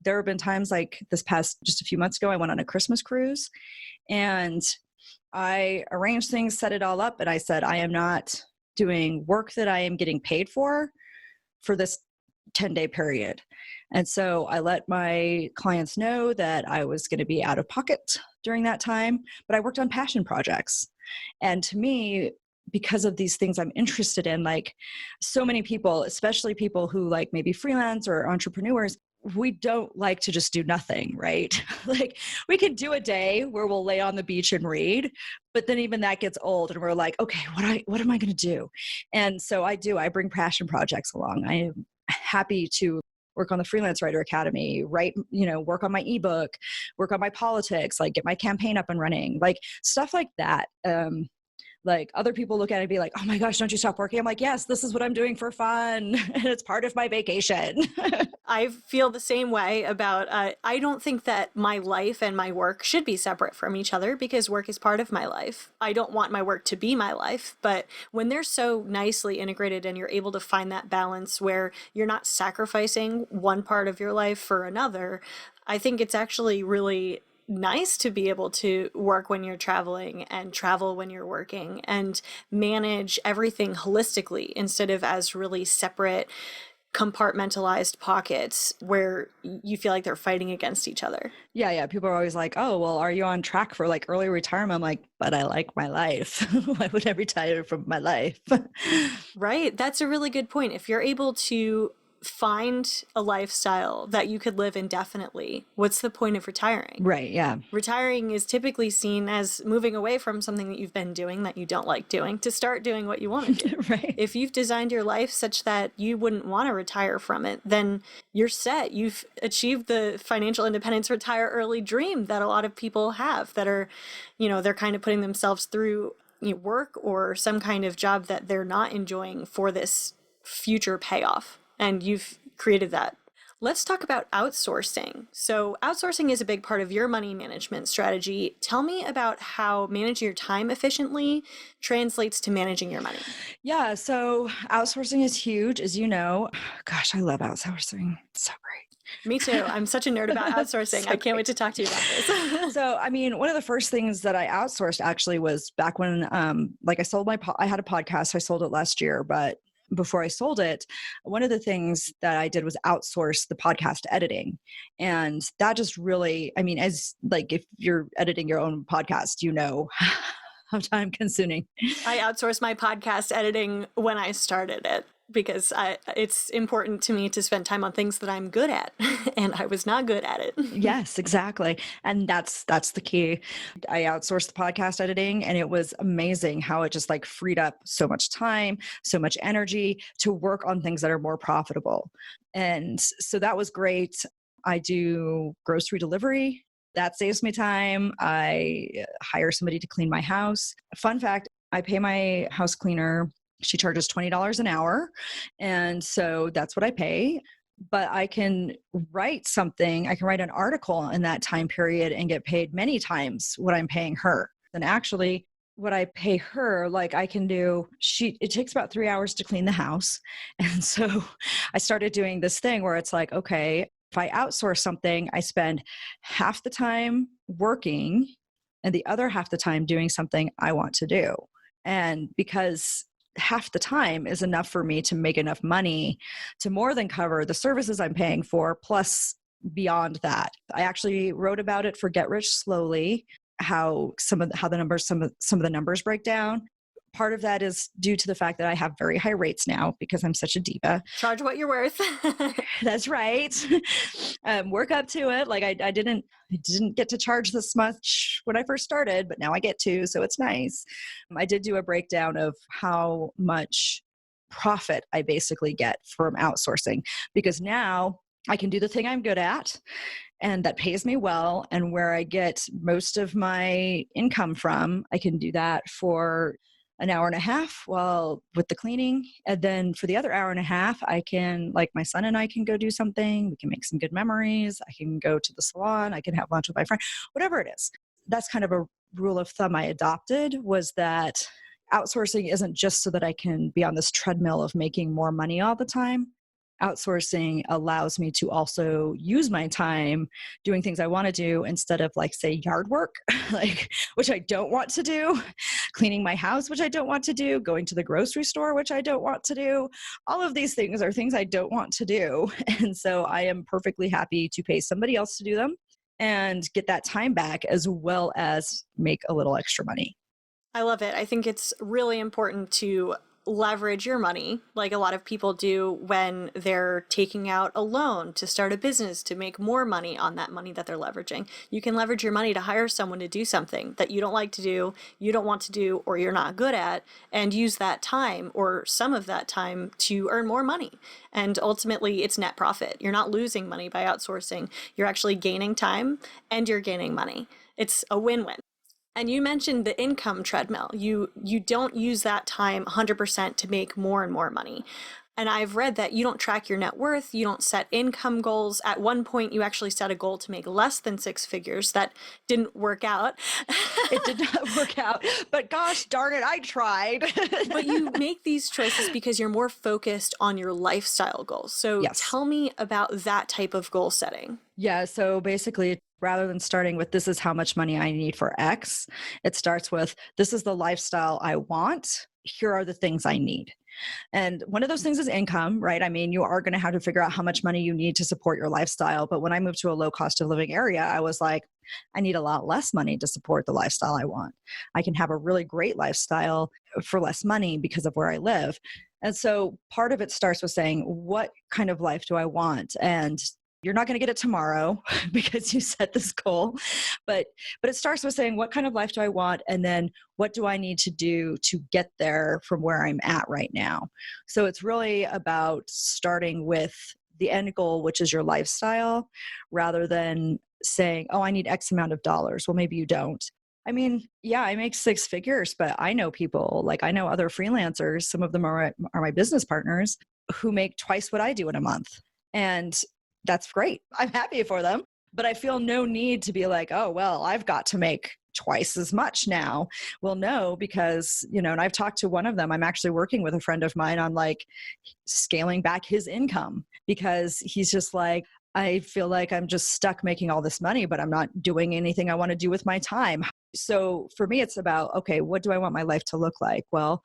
There have been times like this past, just a few months ago, I went on a Christmas cruise and I arranged things, set it all up. And I said, I am not doing work that I am getting paid for this 10-day period. And so I let my clients know that I was going to be out of pocket during that time, but I worked on passion projects. And to me, because of these things I'm interested in, like so many people, especially people who like maybe freelance or entrepreneurs, we don't like to just do nothing, right? Like we can do a day where we'll lay on the beach and read, but then even that gets old and we're like, okay, what am I going to do? And so I bring passion projects along. I am happy to work on the Freelance Writer Academy, work on my ebook, work on my politics, like get my campaign up and running, like stuff like that. Like other people look at it and be like, oh my gosh, don't you stop working? I'm like, yes, this is what I'm doing for fun. And it's part of my vacation. I feel the same way about, I don't think that my life and my work should be separate from each other because work is part of my life. I don't want my work to be my life, but when they're so nicely integrated and you're able to find that balance where you're not sacrificing one part of your life for another, I think it's actually really nice to be able to work when you're traveling and travel when you're working and manage everything holistically instead of as really separate compartmentalized pockets where you feel like they're fighting against each other. Yeah. People are always like, oh, well, are you on track for like early retirement? I'm like, but I like my life. Why would I retire from my life? Right. That's a really good point. If you're able to find a lifestyle that you could live indefinitely, what's the point of retiring? Right, yeah. Retiring is typically seen as moving away from something that you've been doing that you don't like doing to start doing what you want to do. Right. If you've designed your life such that you wouldn't want to retire from it, then you're set. You've achieved the financial independence retire early dream that a lot of people have that are, they're kind of putting themselves through work or some kind of job that they're not enjoying for this future payoff. And you've created that. Let's talk about outsourcing. So outsourcing is a big part of your money management strategy. Tell me about how managing your time efficiently translates to managing your money. Yeah, so outsourcing is huge, as you know. Gosh, I love outsourcing. It's so great. Me too. I'm such a nerd about outsourcing. So I can't wait to talk to you about this. So, one of the first things that I outsourced actually was back when, I sold I had a podcast. I sold it last year, but before I sold it, one of the things that I did was outsource the podcast editing. And that just really, if you're editing your own podcast, how time consuming. I outsourced my podcast editing when I started it because it's important to me to spend time on things that I'm good at, and I was not good at it. Yes, exactly. And that's the key. I outsourced the podcast editing, and it was amazing how it just like freed up so much time, so much energy to work on things that are more profitable. And so that was great. I do grocery delivery. That saves me time. I hire somebody to clean my house. Fun fact, I pay my house cleaner. She charges $20 an hour. And so that's what I pay. but I can write something, I can write an article in that time period and get paid many times what I'm paying her. And actually, what I pay her, like I can do, it takes about 3 hours to clean the house. And so I started doing this thing where it's like, okay, if I outsource something, I spend half the time working and the other half the time doing something I want to do. And because half the time is enough for me to make enough money to more than cover the services I'm paying for, plus beyond that. I actually wrote about it for Get Rich Slowly, how some of the numbers break down. Part of that is due to the fact that I have very high rates now because I'm such a diva. Charge what you're worth. That's right. Work up to it. Like I didn't get to charge this much when I first started, but now I get to, so it's nice. I did do a breakdown of how much profit I basically get from outsourcing, because now I can do the thing I'm good at and that pays me well, and where I get most of my income from, I can do that for an hour and a half while with the cleaning. And then for the other hour and a half, I can, like my son and I can go do something. We can make some good memories. I can go to the salon. I can have lunch with my friend, whatever it is. That's kind of a rule of thumb I adopted, was that outsourcing isn't just so that I can be on this treadmill of making more money all the time. Outsourcing allows me to also use my time doing things I want to do instead of, like, say, yard work, like, which I don't want to do, cleaning my house, which I don't want to do, going to the grocery store, which I don't want to do. All of these things are things I don't want to do. And so I am perfectly happy to pay somebody else to do them and get that time back, as well as make a little extra money. I love it. I think it's really important to leverage your money, like a lot of people do when they're taking out a loan to start a business to make more money on that money that they're leveraging. You can leverage your money to hire someone to do something that you don't like to do, you don't want to do, or you're not good at, and use that time or some of that time to earn more money. And ultimately, it's net profit. You're not losing money by outsourcing. You're actually gaining time and you're gaining money. It's a win-win. And you mentioned the income treadmill. You don't use that time 100% to make more and more money. And I've read that you don't track your net worth, you don't set income goals. At one point, you actually set a goal to make less than six figures. That didn't work out. It did not work out, but gosh darn it, I tried. But you make these choices because you're more focused on your lifestyle goals. So yes. Tell me about that type of goal setting. Yeah, so basically, rather than starting with this is how much money I need for X, it starts with this is the lifestyle I want. Here are the things I need. And one of those things is income, right? I mean, you are going to have to figure out how much money you need to support your lifestyle. But when I moved to a low cost of living area, I was like, I need a lot less money to support the lifestyle I want. I can have a really great lifestyle for less money because of where I live. And so part of it starts with saying, what kind of life do I want? And you're not going to get it tomorrow because you set this goal, but it starts with saying, what kind of life do I want? And then what do I need to do to get there from where I'm at right now? So it's really about starting with the end goal, which is your lifestyle, rather than saying, oh, I need X amount of dollars. Well, maybe you don't. I mean, yeah, I make six figures, but I know people, like I know other freelancers, some of them are my business partners, who make twice what I do in a month. And that's great. I'm happy for them, but I feel no need to be like, oh, well, I've got to make twice as much now. Well, no, because, and I've talked to one of them. I'm actually working with a friend of mine on like scaling back his income, because he's just like, I feel like I'm just stuck making all this money, but I'm not doing anything I want to do with my time. So for me, it's about, okay, what do I want my life to look like? Well,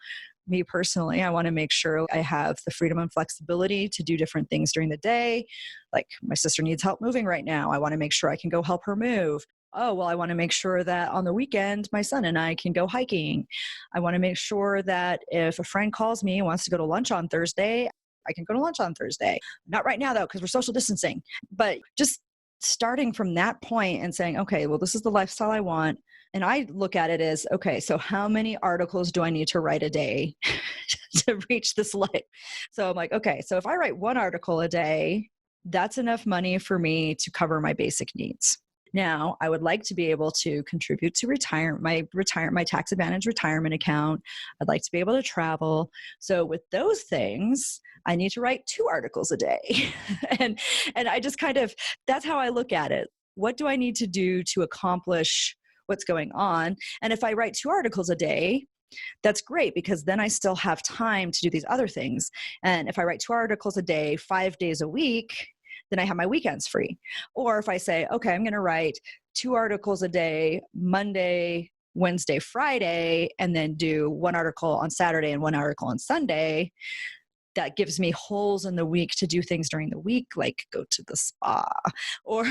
me personally, I want to make sure I have the freedom and flexibility to do different things during the day. Like my sister needs help moving right now. I want to make sure I can go help her move. Oh, well, I want to make sure that on the weekend, my son and I can go hiking. I want to make sure that if a friend calls me and wants to go to lunch on Thursday, I can go to lunch on Thursday. Not right now, though, because we're social distancing. But just starting from that point and saying, okay, well, this is the lifestyle I want. And I look at it as, okay, so how many articles do I need to write a day to reach this life? So I'm like, okay, so if I write one article a day, that's enough money for me to cover my basic needs. Now, I would like to be able to contribute to my tax advantage retirement account. I'd like to be able to travel. So with those things, I need to write 2 articles a day. and I just kind of, that's how I look at it. What do I need to do to accomplish what's going on? And if I write 2 articles a day, that's great, because then I still have time to do these other things. And if I write 2 articles a day, 5 days a week, then I have my weekends free. Or if I say, okay, I'm going to write 2 articles a day, Monday, Wednesday, Friday, and then do 1 article on Saturday and 1 article on Sunday, that gives me holes in the week to do things during the week, like go to the spa, or,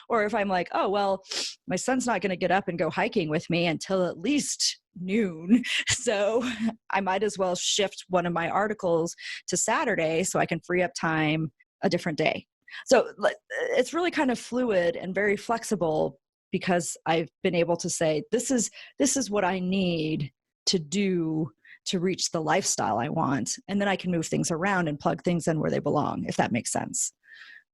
or if I'm like, oh, well, my son's not going to get up and go hiking with me until at least noon. So I might as well shift one of my articles to Saturday so I can free up time a different day. So it's really kind of fluid and very flexible, because I've been able to say, this is what I need to do to reach the lifestyle I want. And then I can move things around and plug things in where they belong, if that makes sense.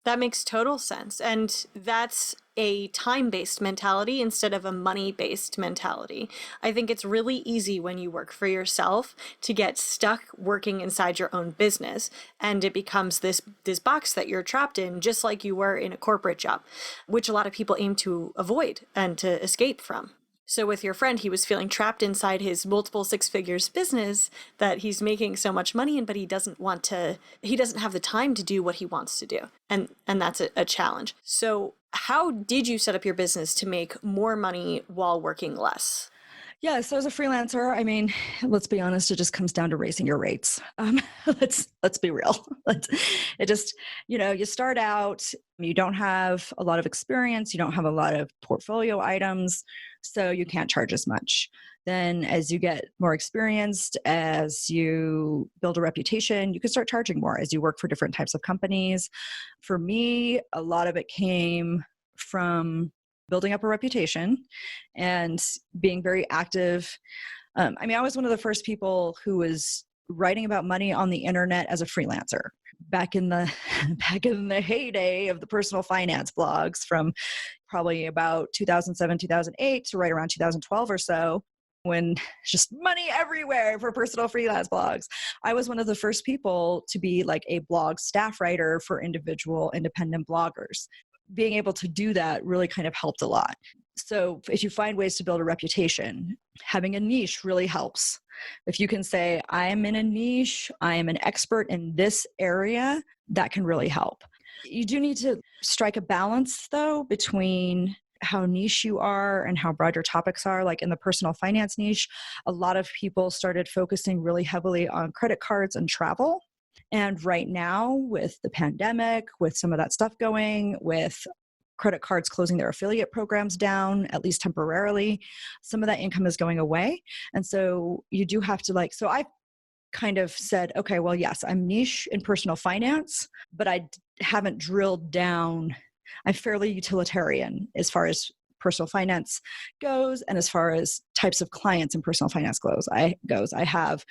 That makes total sense. And that's a time-based mentality instead of a money-based mentality. I think it's really easy when you work for yourself to get stuck working inside your own business, and it becomes this box that you're trapped in, just like you were in a corporate job, which a lot of people aim to avoid and to escape from. So with your friend, he was feeling trapped inside his multiple 6 figures business that he's making so much money in, but he doesn't have the time to do what he wants to do. And that's a challenge. So how did you set up your business to make more money while working less? Yeah. So as a freelancer, I mean, let's be honest, it just comes down to raising your rates. Let's be real. You start out, you don't have a lot of experience, you don't have a lot of portfolio items, so you can't charge as much. Then as you get more experienced, as you build a reputation, you can start charging more as you work for different types of companies. For me, a lot of it came from building up a reputation and being very active. I was one of the first people who was writing about money on the internet as a freelancer back in the heyday of the personal finance blogs, from probably about 2007, 2008 to right around 2012 or so, when just money everywhere for personal freelance blogs. I was one of the first people to be like a blog staff writer for individual independent bloggers. Being able to do that really kind of helped a lot. So if you find ways to build a reputation, having a niche really helps. If you can say, I am in a niche, I am an expert in this area, that can really help. You do need to strike a balance, though, between how niche you are and how broad your topics are. Like in the personal finance niche, a lot of people started focusing really heavily on credit cards and travel. And right now, with the pandemic, with some of that stuff going, with credit cards closing their affiliate programs down, at least temporarily, some of that income is going away. And so you do have to so I kind of said, okay, well, yes, I'm niche in personal finance, but I haven't drilled down. I'm fairly utilitarian as far as personal finance goes, and as far as types of clients in personal finance goes. I have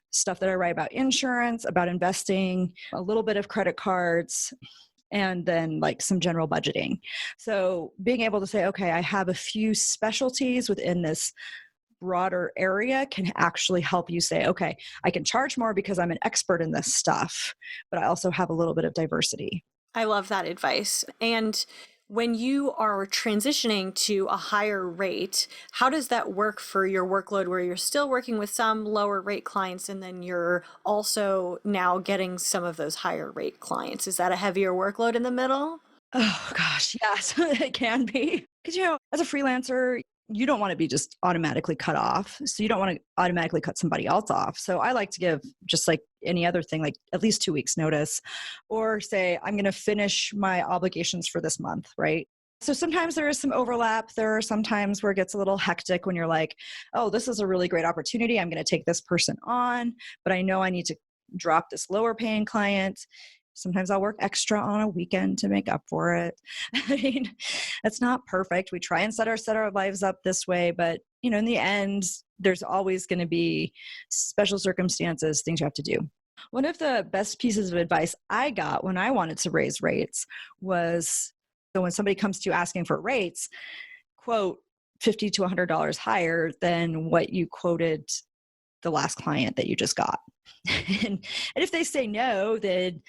stuff that I write about insurance, about investing, a little bit of credit cards, and then some general budgeting. So being able to say, okay, I have a few specialties within this broader area can actually help you say, okay, I can charge more because I'm an expert in this stuff, but I also have a little bit of diversity. I love that advice. And when you are transitioning to a higher rate, how does that work for your workload, where you're still working with some lower rate clients and then you're also now getting some of those higher rate clients? Is that a heavier workload in the middle? Oh gosh, yes, it can be. Because, as a freelancer, you don't want to be just automatically cut off. So you don't want to automatically cut somebody else off. So I like to give, just like any other thing, at least 2 weeks notice, or say, I'm going to finish my obligations for this month, right? So sometimes there is some overlap. There are some times where it gets a little hectic when you're like, oh, this is a really great opportunity. I'm going to take this person on, but I know I need to drop this lower paying client. Sometimes I'll work extra on a weekend to make up for it. I mean, it's not perfect. We try and set our lives up this way, but in the end, there's always going to be special circumstances, things you have to do. One of the best pieces of advice I got when I wanted to raise rates was So when somebody comes to you asking for rates, quote $50 to $100 higher than what you quoted the last client that you just got. and if they say no, then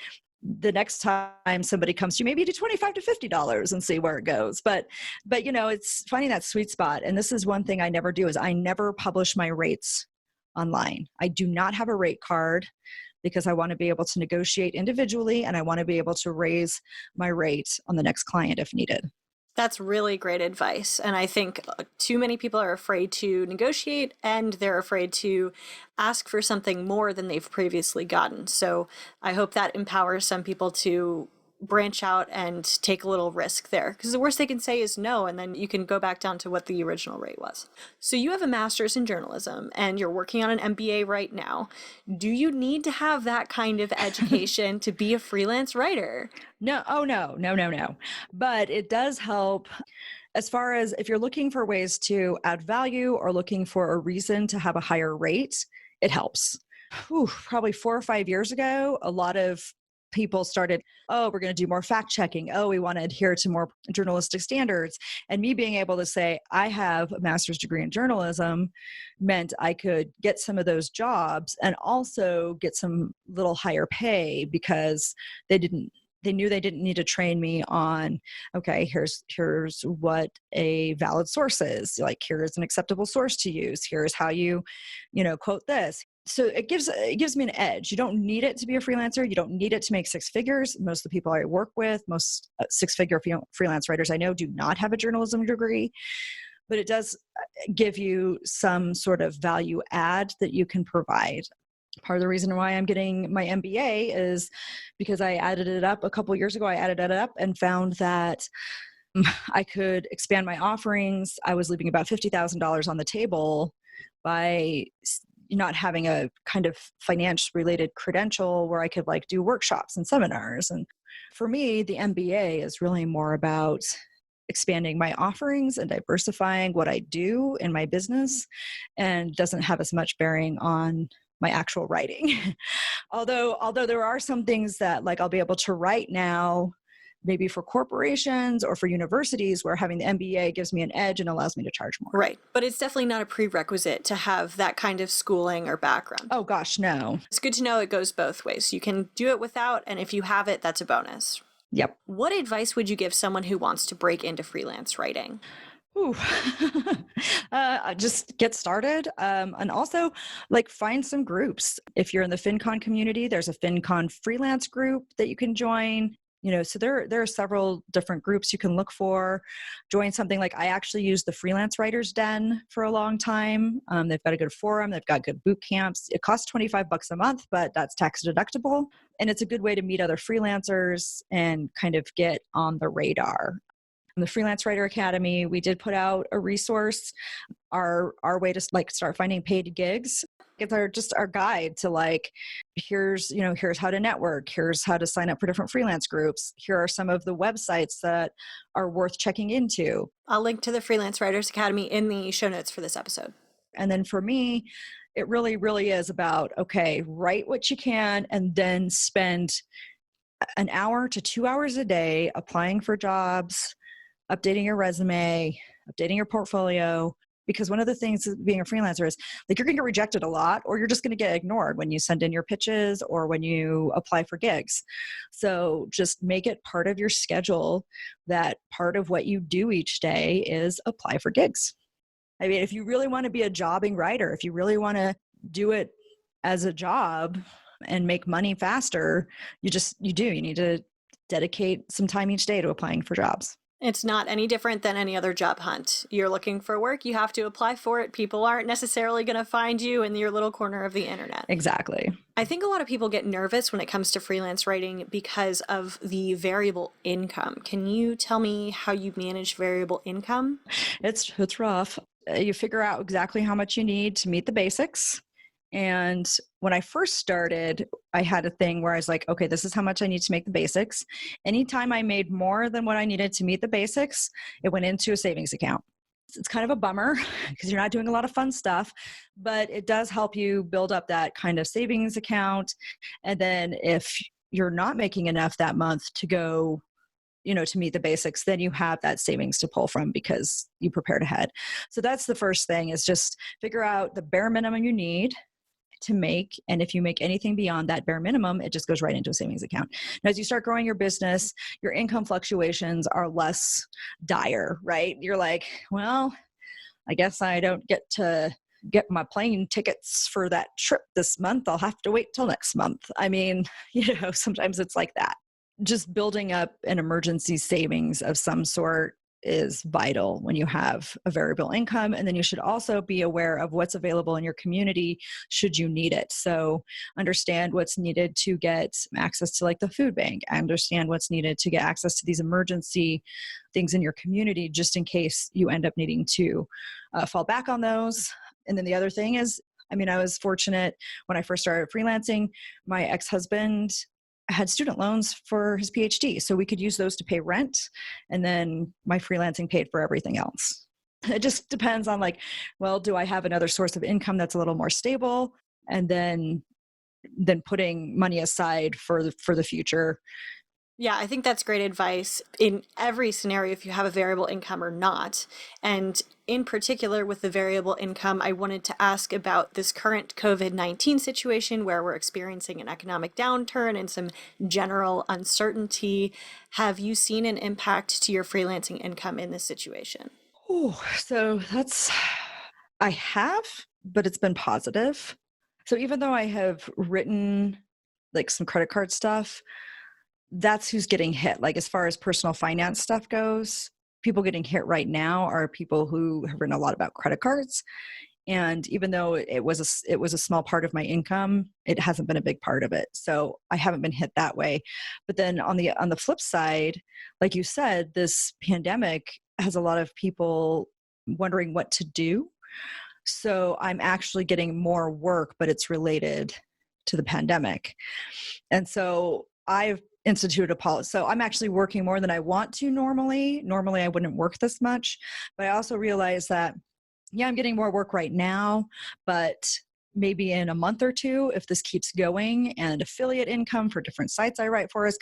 the next time somebody comes to you, maybe do $25 to $50 and see where it goes. But it's finding that sweet spot. And this is one thing I never do is I never publish my rates online. I do not have a rate card because I want to be able to negotiate individually and I want to be able to raise my rate on the next client if needed. That's really great advice. And I think too many people are afraid to negotiate and they're afraid to ask for something more than they've previously gotten. So I hope that empowers some people to branch out and take a little risk there, because the worst they can say is no, and then you can go back down to what the original rate was. So you have a master's in journalism and you're working on an MBA right now. Do you need to have that kind of education to be a freelance writer? No. Oh, no. But it does help as far as if you're looking for ways to add value or looking for a reason to have a higher rate, it helps. Probably 4 or 5 years ago, a lot of people started, we're going to do more fact checking. We want to adhere to more journalistic standards. And me being able to say, I have a master's degree in journalism meant I could get some of those jobs and also get some little higher pay because they knew they didn't need to train me on, okay, here's what a valid source is. Like, here's an acceptable source to use. Here's how you quote this. So it gives me an edge. You don't need it to be a freelancer. You don't need it to make six figures. Most of the people I work with, most six-figure freelance writers I know do not have a journalism degree, but it does give you some sort of value add that you can provide. Part of the reason why I'm getting my MBA is because I added it up a couple of years ago. I added it up and found that I could expand my offerings. I was leaving about $50,000 on the table by not having a kind of finance related credential where I could do workshops and seminars. And for me, the MBA is really more about expanding my offerings and diversifying what I do in my business, and doesn't have as much bearing on my actual writing. although there are some things that I'll be able to write now, maybe for corporations or for universities, where having the MBA gives me an edge and allows me to charge more. Right. But it's definitely not a prerequisite to have that kind of schooling or background. Oh gosh, no. It's good to know it goes both ways. You can do it without, and if you have it, that's a bonus. Yep. What advice would you give someone who wants to break into freelance writing? Just get started. And also find some groups. If you're in the FinCon community, there's a FinCon freelance group that you can join. So there are several different groups you can look for. Join something I actually used the Freelance Writers Den for a long time. They've got a good forum. They've got good boot camps. It costs $25 a month, but that's tax deductible. And it's a good way to meet other freelancers and kind of get on the radar. In the Freelance Writer Academy, we did put out a resource, our way to start finding paid gigs. It's our guide to here's how to network, here's how to sign up for different freelance groups. Here are some of the websites that are worth checking into. I'll link to the Freelance Writers Academy in the show notes for this episode. And then for me, it really, really is about, okay, write what you can and then spend an hour to 2 hours a day applying for jobs, updating your resume, updating your portfolio. Because one of the things of being a freelancer is you're going to get rejected a lot, or you're just going to get ignored when you send in your pitches or when you apply for gigs. So just make it part of your schedule that part of what you do each day is apply for gigs. I mean, if you really want to be a jobbing writer, if you really want to do it as a job and make money faster, you need to dedicate some time each day to applying for jobs. It's not any different than any other job hunt. You're looking for work, you have to apply for it. People aren't necessarily going to find you in your little corner of the internet. Exactly. I think a lot of people get nervous when it comes to freelance writing because of the variable income. Can you tell me how you manage variable income? It's rough. You figure out exactly how much you need to meet the basics. And when I first started, I had a thing where I was like, okay, this is how much I need to make the basics. Anytime I made more than what I needed to meet the basics, it went into a savings account. It's kind of a bummer because you're not doing a lot of fun stuff, but it does help you build up that kind of savings account. And then if you're not making enough that month to go to meet the basics, then you have that savings to pull from because you prepared ahead. So that's the first thing, is just figure out the bare minimum you need to make. And if you make anything beyond that bare minimum, it just goes right into a savings account. Now, as you start growing your business, your income fluctuations are less dire, right? You're like, well, I guess I don't get to get my plane tickets for that trip this month. I'll have to wait till next month. I mean, sometimes it's like that. Just building up an emergency savings of some sort is vital when you have a variable income. And then you should also be aware of what's available in your community should you need it. So understand what's needed to get access to like the food bank. Understand what's needed to get access to these emergency things in your community, just in case you end up needing to fall back on those. And then the other thing is, I was fortunate when I first started freelancing. My ex-husband had student loans for his PhD, so we could use those to pay rent, and then my freelancing paid for everything else. It just depends on do I have another source of income that's a little more stable, and then putting money aside for the future. Yeah, I think that's great advice in every scenario, if you have a variable income or not. And in particular, with the variable income, I wanted to ask about this current COVID-19 situation where we're experiencing an economic downturn and some general uncertainty. Have you seen an impact to your freelancing income in this situation? Oh, I have, but it's been positive. So even though I have written some credit card stuff, that's who's getting hit. As far as personal finance stuff goes, people getting hit right now are people who have written a lot about credit cards. And even though it was a small part of my income, it hasn't been a big part of it. So I haven't been hit that way. But then on the flip side, like you said, this pandemic has a lot of people wondering what to do. So I'm actually getting more work, but it's related to the pandemic. And so I've instituted a policy. So I'm actually working more than I want to normally. Normally I wouldn't work this much, but I also realize that, I'm getting more work right now, but maybe in a month or two, if this keeps going, and affiliate income for different sites I write for is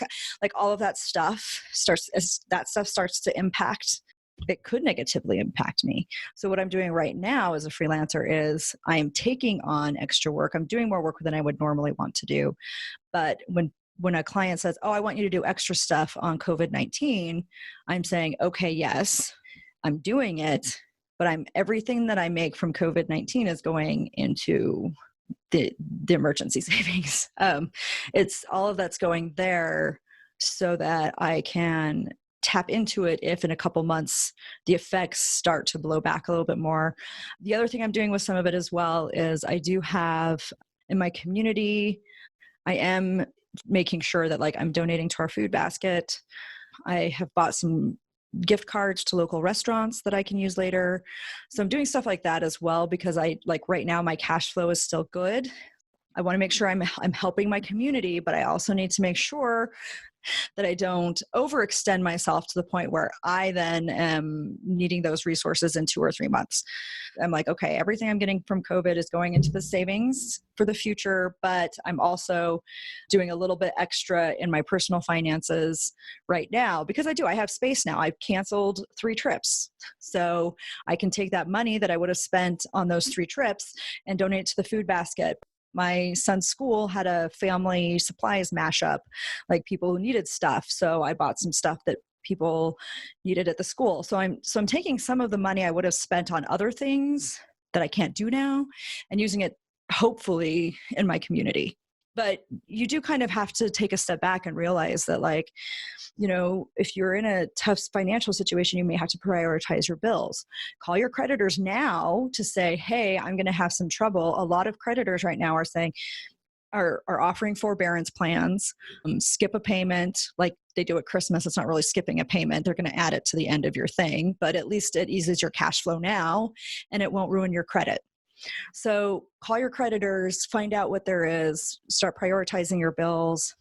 all of that stuff starts to impact, it could negatively impact me. So what I'm doing right now as a freelancer is I am taking on extra work. I'm doing more work than I would normally want to do. But when a client says, oh, I want you to do extra stuff on COVID-19, I'm saying, okay, yes, I'm doing it, but everything that I make from COVID-19 is going into the emergency savings. It's all of that's going there so that I can tap into it if in a couple months the effects start to blow back a little bit more. The other thing I'm doing with some of it as well is I do have in my community, I am making sure that I'm donating to our food basket. I have bought some gift cards to local restaurants that I can use later. So I'm doing stuff like that as well, because right now my cash flow is still good. I want to make sure I'm helping my community, but I also need to make sure that I don't overextend myself to the point where I then am needing those resources in 2 or 3 months. I'm like, okay, everything I'm getting from COVID is going into the savings for the future, but I'm also doing a little bit extra in my personal finances right now because I have space now. I've canceled 3 trips. So I can take that money that I would have spent on those 3 trips and donate it to the food basket. My son's school had a family supplies mashup, people who needed stuff. So I bought some stuff that people needed at the school. So I'm taking some of the money I would have spent on other things that I can't do now and using it hopefully in my community. But you do kind of have to take a step back and realize that if you're in a tough financial situation, you may have to prioritize your bills. Call your creditors now to say, hey, I'm going to have some trouble. A lot of creditors right now are saying, are offering forbearance plans, skip a payment like they do at Christmas. It's not really skipping a payment. They're going to add it to the end of your thing, but at least it eases your cash flow now and it won't ruin your credit. So call your creditors, find out what there is, start prioritizing your bills,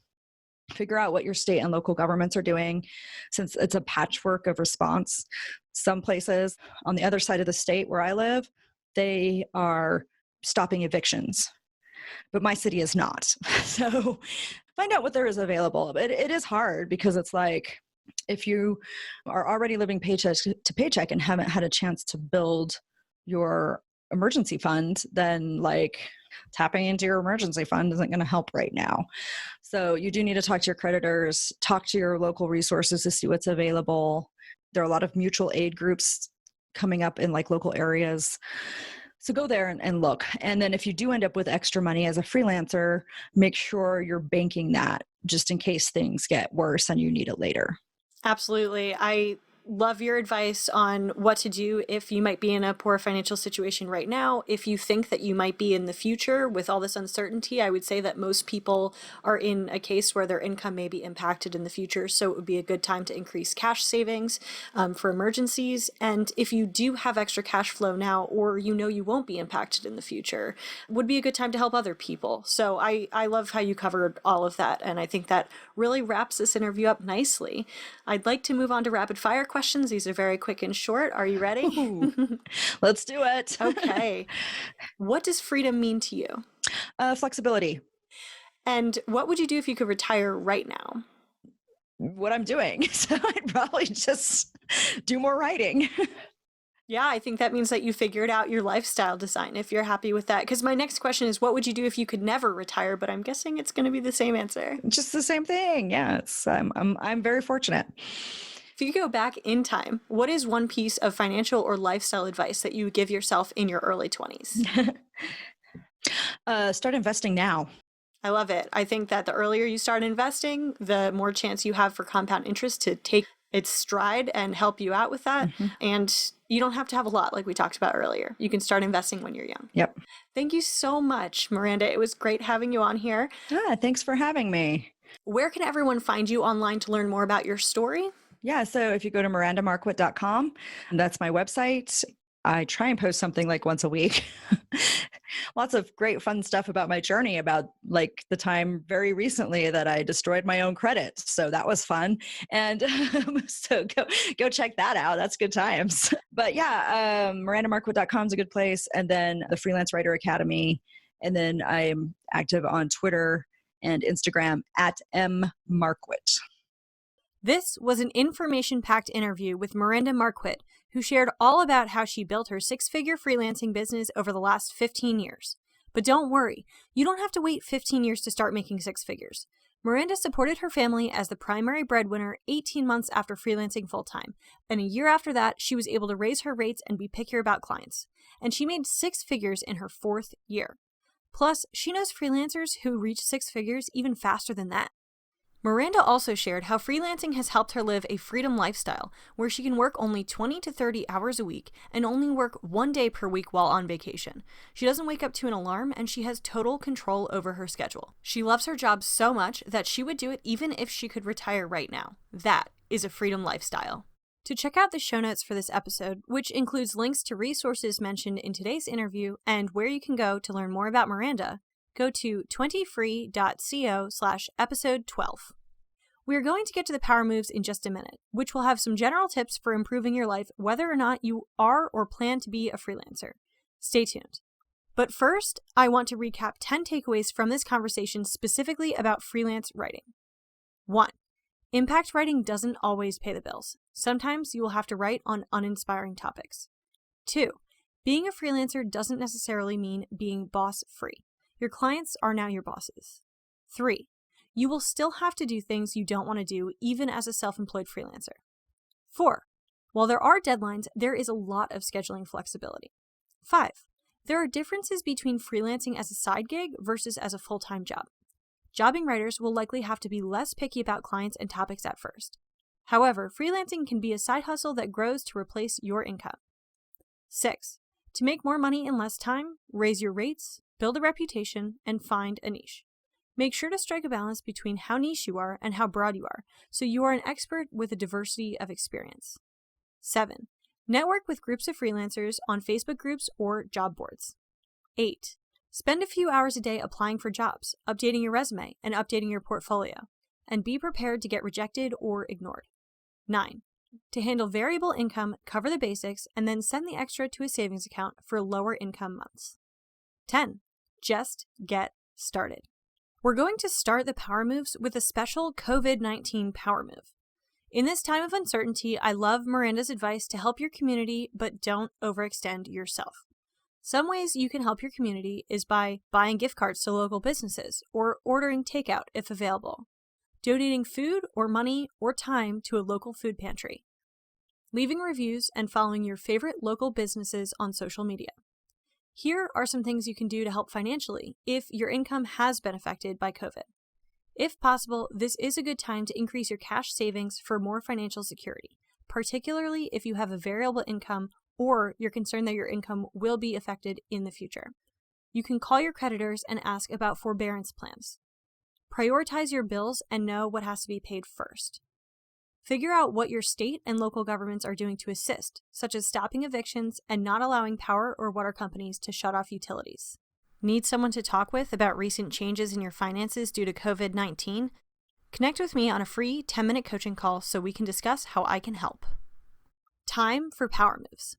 figure out what your state and local governments are doing, since it's a patchwork of response. Some places on the other side of the state where I live, they are stopping evictions, but my city is not. So find out what there is available. It is hard because it's If you are already living paycheck to paycheck and haven't had a chance to build your emergency fund, then like tapping into your emergency fund isn't going to help right now. So you do need to talk to your creditors, talk to your local resources to see what's available. There are a lot of mutual aid groups coming up in like local areas. So go there and look. And then if you do end up with extra money as a freelancer, make sure you're banking that just in case things get worse and you need it later. Absolutely. I love your advice on what to do if you might be in a poor financial situation right now. If you think that you might be in the future with all this uncertainty, I would say that most people are in a case where their income may be impacted in the future. So it would be a good time to increase cash savings for emergencies. And if you do have extra cash flow now, or you know you won't be impacted in the future, would be a good time to help other people. So I love how you covered all of that. And I think that really wraps this interview up nicely. I'd like to move on to rapid fire questions. These are very quick and short. Are you ready? Let's do it. Okay. What does freedom mean to you? Flexibility. And what would you do if you could retire right now? What I'm doing. So I'd probably just do more writing. Yeah, I think that means that you figured out your lifestyle design if you're happy with that. Because my next question is, what would you do if you could never retire? But I'm guessing it's going to be the same answer. Just the same thing. Yeah, I'm very fortunate. If you could go back in time, what is one piece of financial or lifestyle advice that you would give yourself in your early 20s? Start investing now. I love it. I think that the earlier you start investing, the more chance you have for compound interest to take its stride and help you out with that. Mm-hmm. And you don't have to have a lot like we talked about earlier. You can start investing when you're young. Yep. Thank you so much, Miranda. It was great having you on here. Thanks for having me. Where can everyone find you online to learn more about your story? Yeah, so if you go to mirandamarquit.com, that's my website. I try and post something like once a week. Lots of great fun stuff about my journey, about like the time very recently that I destroyed my own credit. So that was fun. And so go check that out. That's good times. But yeah, mirandamarquit.com is a good place. And then the Freelance Writer Academy. And then I'm active on Twitter and Instagram at mmarquit. This was an information-packed interview with Miranda Marquit, who shared all about how she built her six-figure freelancing business over the last 15 years. But don't worry, you don't have to wait 15 years to start making six figures. Miranda supported her family as the primary breadwinner 18 months after freelancing full-time, and a year after that, she was able to raise her rates and be pickier about clients. And she made six figures in her fourth year. Plus, she knows freelancers who reach six figures even faster than that. Miranda also shared how freelancing has helped her live a freedom lifestyle where she can work only 20 to 30 hours a week and only work 1 day per week while on vacation. She doesn't wake up to an alarm and she has total control over her schedule. She loves her job so much that she would do it even if she could retire right now. That is a freedom lifestyle. To check out the show notes for this episode, which includes links to resources mentioned in today's interview and where you can go to learn more about Miranda, go to 20free.co/episode 12. We are going to get to the power moves in just a minute, which will have some general tips for improving your life whether or not you are or plan to be a freelancer. Stay tuned. But first, I want to recap 10 takeaways from this conversation specifically about freelance writing. 1. Impact writing doesn't always pay the bills. Sometimes you will have to write on uninspiring topics. 2. Being a freelancer doesn't necessarily mean being boss-free. Your clients are now your bosses. 3. You will still have to do things you don't want to do even as a self-employed freelancer. 4. While there are deadlines, there is a lot of scheduling flexibility. 5. There are differences between freelancing as a side gig versus as a full-time job. Jobbing writers will likely have to be less picky about clients and topics at first. However, freelancing can be a side hustle that grows to replace your income. 6. To make more money in less time, raise your rates, build a reputation, and find a niche. Make sure to strike a balance between how niche you are and how broad you are, so you are an expert with a diversity of experience. 7. Network with groups of freelancers on Facebook groups or job boards. 8. Spend a few hours a day applying for jobs, updating your resume, and updating your portfolio, and be prepared to get rejected or ignored. 9. To handle variable income, cover the basics, and then send the extra to a savings account for lower income months. 10. Just get started. We're going to start the power moves with a special COVID-19 power move. In this time of uncertainty, I love Miranda's advice to help your community, but don't overextend yourself. Some ways you can help your community is by buying gift cards to local businesses or ordering takeout if available, donating food or money or time to a local food pantry, leaving reviews and following your favorite local businesses on social media. Here are some things you can do to help financially if your income has been affected by COVID. If possible, this is a good time to increase your cash savings for more financial security, particularly if you have a variable income or you're concerned that your income will be affected in the future. You can call your creditors and ask about forbearance plans. Prioritize your bills and know what has to be paid first. Figure out what your state and local governments are doing to assist, such as stopping evictions and not allowing power or water companies to shut off utilities. Need someone to talk with about recent changes in your finances due to COVID-19? Connect with me on a free 10-minute coaching call so we can discuss how I can help. Time for power moves.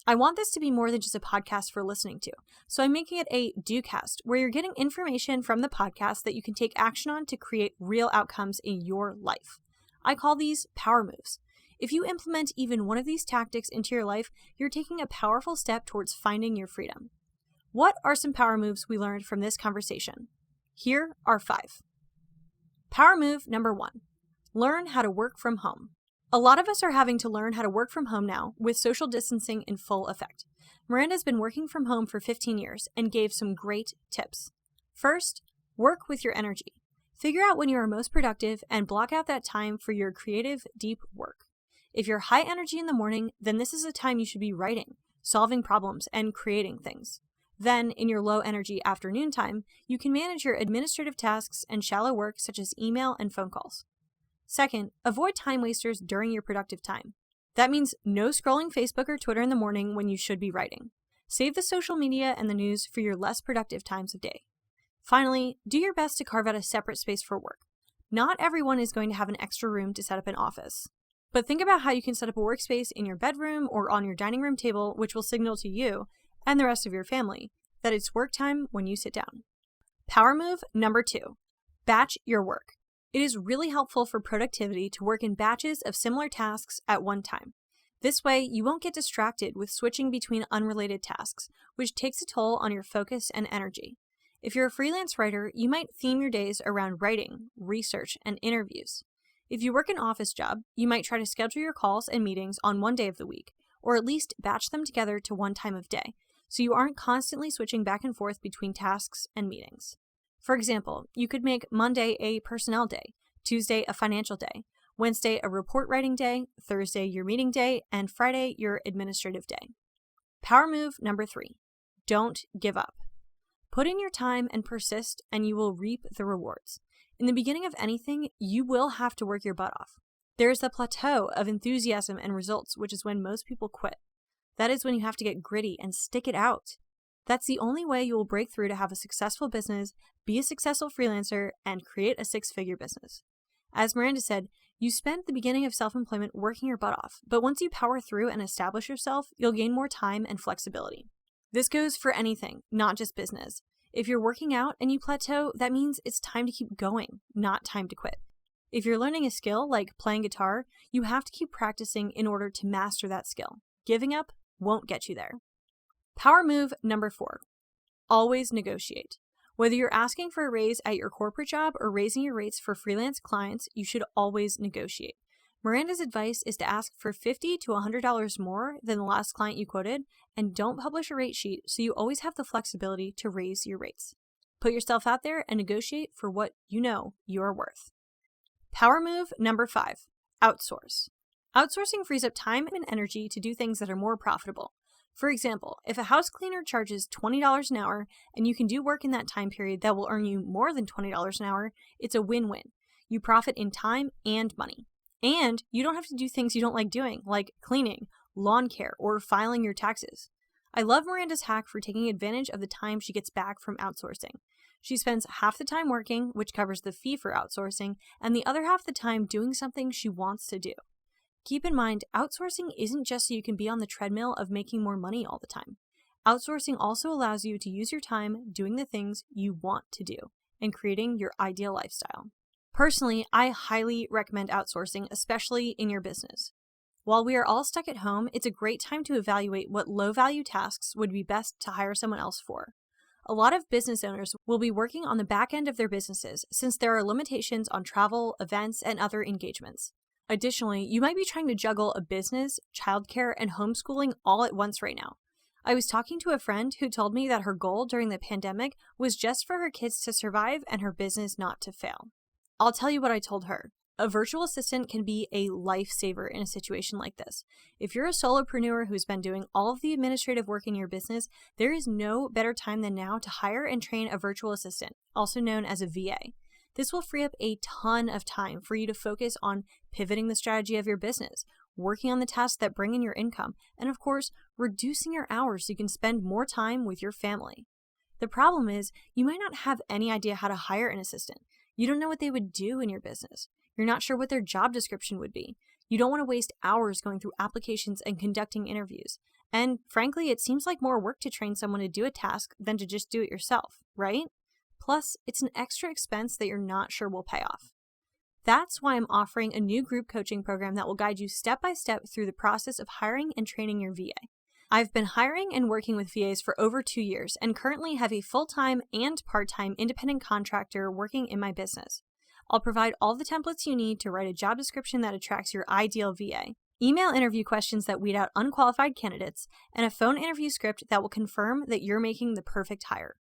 I want this to be more than just a podcast for listening to, so I'm making it a do-cast, where you're getting information from the podcast that you can take action on to create real outcomes in your life. I call these power moves. If you implement even one of these tactics into your life, you're taking a powerful step towards finding your freedom. What are some power moves we learned from this conversation? Here are 5. Power move number 1. Learn how to work from home. A lot of us are having to learn how to work from home now with social distancing in full effect. Miranda's been working from home for 15 years and gave some great tips. First, work with your energy. Figure out when you are most productive and block out that time for your creative, deep work. If you're high energy in the morning, then this is a time you should be writing, solving problems, and creating things. Then, in your low energy afternoon time, you can manage your administrative tasks and shallow work such as email and phone calls. Second, avoid time wasters during your productive time. That means no scrolling Facebook or Twitter in the morning when you should be writing. Save the social media and the news for your less productive times of day. Finally, do your best to carve out a separate space for work. Not everyone is going to have an extra room to set up an office. But think about how you can set up a workspace in your bedroom or on your dining room table, which will signal to you and the rest of your family that it's work time when you sit down. Power move number 2. Batch your work. It is really helpful for productivity to work in batches of similar tasks at one time. This way, you won't get distracted with switching between unrelated tasks, which takes a toll on your focus and energy. If you're a freelance writer, you might theme your days around writing, research, and interviews. If you work an office job, you might try to schedule your calls and meetings on one day of the week, or at least batch them together to one time of day, so you aren't constantly switching back and forth between tasks and meetings. For example, you could make Monday a personnel day, Tuesday a financial day, Wednesday a report writing day, Thursday your meeting day, and Friday your administrative day. Power move number 3. Don't give up. Put in your time and persist, and you will reap the rewards. In the beginning of anything, you will have to work your butt off. There is the plateau of enthusiasm and results, which is when most people quit. That is when you have to get gritty and stick it out. That's the only way you will break through to have a successful business, be a successful freelancer, and create a 6-figure business. As Miranda said, you spent the beginning of self-employment working your butt off, but once you power through and establish yourself, you'll gain more time and flexibility. This goes for anything, not just business. If you're working out and you plateau, that means it's time to keep going, not time to quit. If you're learning a skill like playing guitar, you have to keep practicing in order to master that skill. Giving up won't get you there. Power move number 4. Always negotiate. Whether you're asking for a raise at your corporate job or raising your rates for freelance clients, you should always negotiate. Miranda's advice is to ask for $50 to $100 more than the last client you quoted, and don't publish a rate sheet so you always have the flexibility to raise your rates. Put yourself out there and negotiate for what you know you're worth. Power move number 5. Outsource. Outsourcing frees up time and energy to do things that are more profitable. For example, if a house cleaner charges $20 an hour and you can do work in that time period that will earn you more than $20 an hour, it's a win-win. You profit in time and money. And you don't have to do things you don't like doing, like cleaning, lawn care, or filing your taxes. I love Miranda's hack for taking advantage of the time she gets back from outsourcing. She spends half the time working, which covers the fee for outsourcing, and the other half the time doing something she wants to do. Keep in mind, outsourcing isn't just so you can be on the treadmill of making more money all the time. Outsourcing also allows you to use your time doing the things you want to do and creating your ideal lifestyle. Personally, I highly recommend outsourcing, especially in your business. While we are all stuck at home, it's a great time to evaluate what low-value tasks would be best to hire someone else for. A lot of business owners will be working on the back end of their businesses since there are limitations on travel, events, and other engagements. Additionally, you might be trying to juggle a business, childcare, and homeschooling all at once right now. I was talking to a friend who told me that her goal during the pandemic was just for her kids to survive and her business not to fail. I'll tell you what I told her. A virtual assistant can be a lifesaver in a situation like this. If you're a solopreneur who's been doing all of the administrative work in your business, there is no better time than now to hire and train a virtual assistant, also known as a VA. This will free up a ton of time for you to focus on pivoting the strategy of your business, working on the tasks that bring in your income, and of course, reducing your hours so you can spend more time with your family. The problem is, you might not have any idea how to hire an assistant. You don't know what they would do in your business. You're not sure what their job description would be. You don't want to waste hours going through applications and conducting interviews. And frankly, it seems like more work to train someone to do a task than to just do it yourself, right? Plus, it's an extra expense that you're not sure will pay off. That's why I'm offering a new group coaching program that will guide you step by step through the process of hiring and training your VA. I've been hiring and working with VAs for over 2 years and currently have a full-time and part-time independent contractor working in my business. I'll provide all the templates you need to write a job description that attracts your ideal VA, email interview questions that weed out unqualified candidates, and a phone interview script that will confirm that you're making the perfect hire.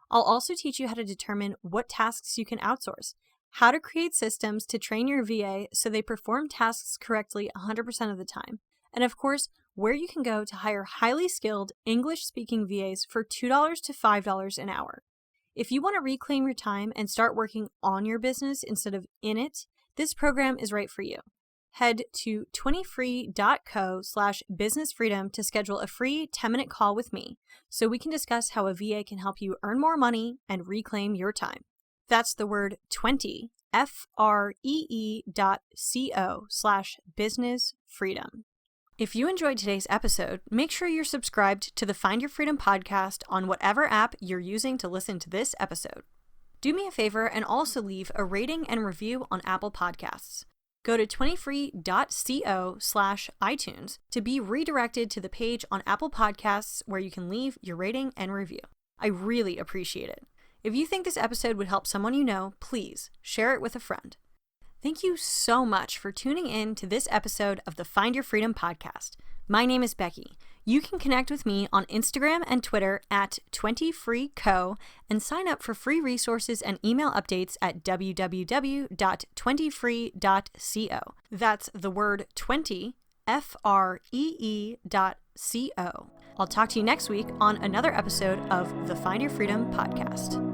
I'll also teach you how to determine what tasks you can outsource, how to create systems to train your VA so they perform tasks correctly 100% of the time, and of course, where you can go to hire highly skilled English-speaking VAs for $2 to $5 an hour. If you want to reclaim your time and start working on your business instead of in it, this program is right for you. Head to 20free.co/businessfreedom to schedule a free 10-minute call with me so we can discuss how a VA can help you earn more money and reclaim your time. That's the word 20, FREE.co/businessfreedom. If you enjoyed today's episode, make sure you're subscribed to the Find Your Freedom podcast on whatever app you're using to listen to this episode. Do me a favor and also leave a rating and review on Apple Podcasts. Go to 20free.co/iTunes to be redirected to the page on Apple Podcasts where you can leave your rating and review. I really appreciate it. If you think this episode would help someone you know, please share it with a friend. Thank you so much for tuning in to this episode of the Find Your Freedom podcast. My name is Becky. You can connect with me on Instagram and Twitter at 20freeco and sign up for free resources and email updates at www.20free.co. That's the word 20, FREE.co. I'll talk to you next week on another episode of the Find Your Freedom podcast.